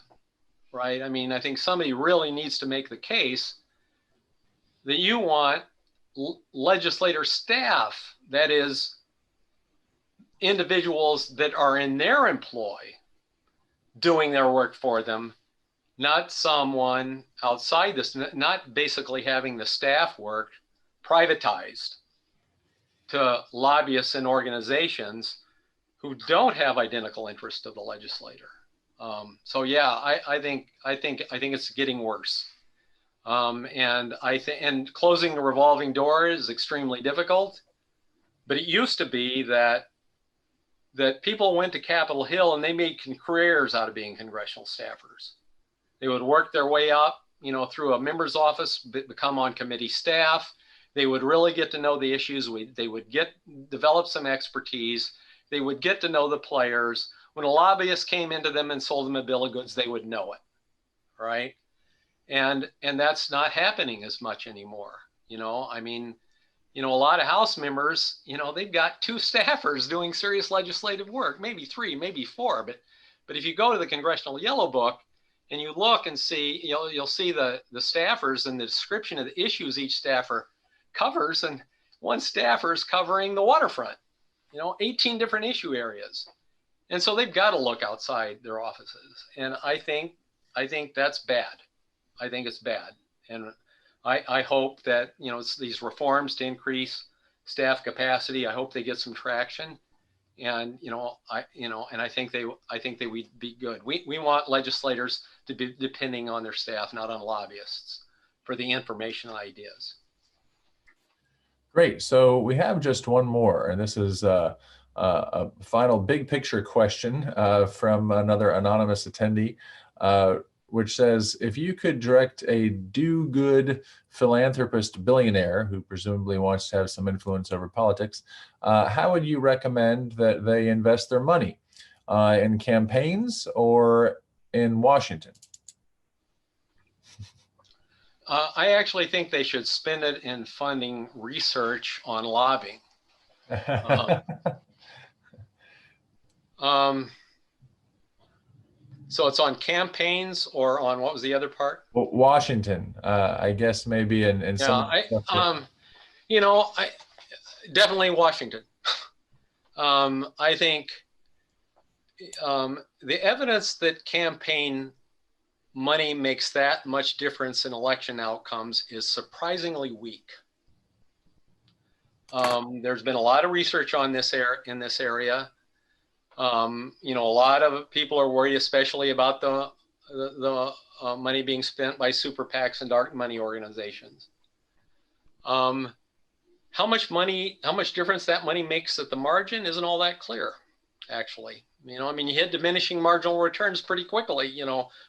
right? I mean, I think somebody really needs to make the case that you want legislator staff, that is, individuals that are in their employ doing their work for them, not someone outside this, not basically having the staff work privatized to lobbyists and organizations who don't have identical interest to the legislator. So yeah, I think it's getting worse. And closing the revolving door is extremely difficult. But it used to be that people went to Capitol Hill and they made careers out of being congressional staffers. They would work their way up, through a member's office, become on committee staff. They would really get to know the issues. They would develop some expertise. They would get to know the players. When a lobbyist came into them and sold them a bill of goods, they would know it, right? And that's not happening as much anymore. A lot of House members, they've got 2 staffers doing serious legislative work, maybe 3, maybe 4. But if you go to the Congressional Yellow Book and you look and see, you'll see the staffers and the description of the issues each staffer covers, and one staffer is covering the waterfront, 18 different issue areas. And so they've got to look outside their offices. And I think that's bad. I think it's bad. And I hope that, it's these reforms to increase staff capacity, I hope they get some traction. And, I think they would be good. We want legislators to be depending on their staff, not on lobbyists, for the information and ideas. Great. So we have just one more, and this is a final big picture question from another anonymous attendee, which says, if you could direct a do-good philanthropist billionaire who presumably wants to have some influence over politics, how would you recommend that they invest their money? In campaigns or in Washington? I actually think they should spend it in funding research on lobbying. So it's on campaigns or on, what was the other part? Washington, I guess maybe in some. Definitely Washington. I think the evidence that campaign money makes that much difference in election outcomes is surprisingly weak. There's been a lot of research on this in this area. A lot of people are worried, especially about the money being spent by super PACs and dark money organizations. How much difference that money makes at the margin isn't all that clear, actually. You hit diminishing marginal returns pretty quickly.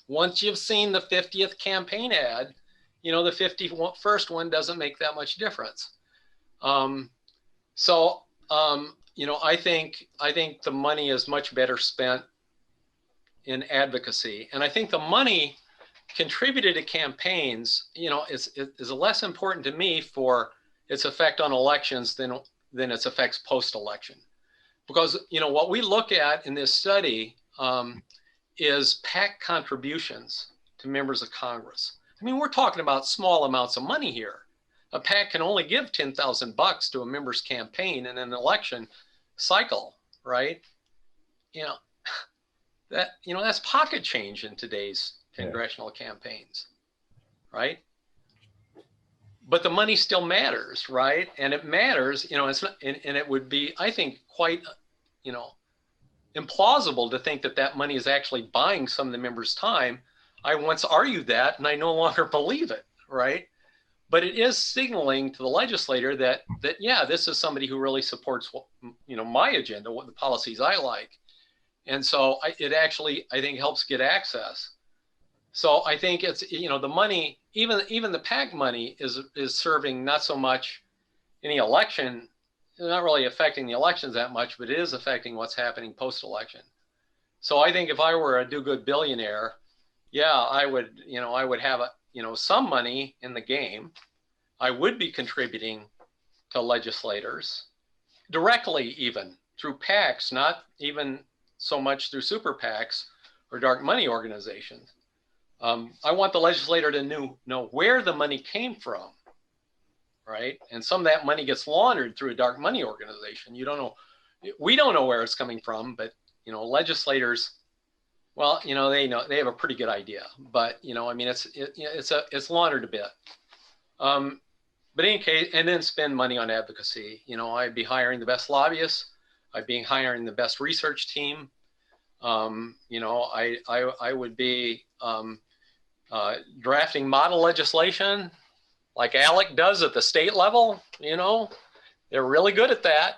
Once you've seen the 50th campaign ad, the 51st one doesn't make that much difference. I think the money is much better spent in advocacy. And I think the money contributed to campaigns, is less important to me for its effect on elections than its effects post-election. Because, what we look at in this study is PAC contributions to members of Congress. We're talking about small amounts of money here. A PAC can only give $10,000 to a member's campaign in an election cycle, right? That's pocket change in today's congressional campaigns, right? But the money still matters, right? And it matters, it's not, and it would be, I think, quite, implausible to think that money is actually buying some of the members' time. I once argued that, and I no longer believe it, right? But it is signaling to the legislator that this is somebody who really supports my agenda, what the policies I like. And so it actually, I think, helps get access. So I think it's, the money, even the PAC money is serving not so much any election, not really affecting the elections that much, but it is affecting what's happening post-election. So I think if I were a do-good billionaire, I would have some money in the game. I would be contributing to legislators directly, even through PACs, not even so much through super PACs or dark money organizations. I want the legislator to know where the money came from, right? And some of that money gets laundered through a dark money organization. You don't know, we don't know where it's coming from, but legislators, well, they have a pretty good idea, but I mean, it's laundered a bit. But in any case, and then spend money on advocacy. I'd be hiring the best lobbyists. I'd be hiring the best research team. I would be drafting model legislation like ALEC does at the state level. They're really good at that.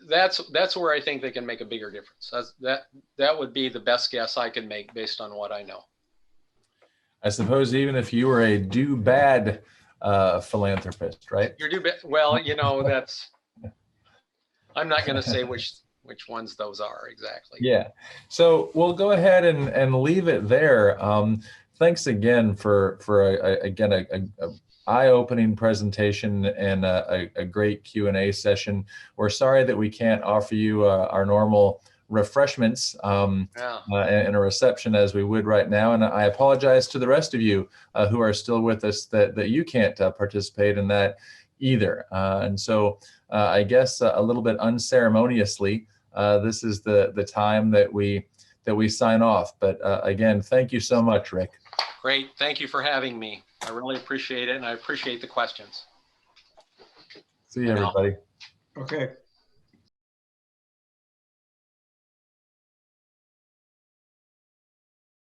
That's where I think they can make a bigger difference. That would be the best guess I can make based on what I know. I suppose even if you were a do bad philanthropist, right? You're do bad. Well, that's. I'm not going to say which ones those are exactly. Yeah. So we'll go ahead and leave it there. Thanks again for a eye-opening presentation and a great Q&A session. We're sorry that we can't offer you our normal refreshments and a reception as we would right now. And I apologize to the rest of you who are still with us that you can't participate in that either. And so I guess a little bit unceremoniously, this is the time that we sign off. But again, thank you so much, Rick. Great. Thank you for having me. I really appreciate it, and I appreciate the questions. See you, everybody. Okay.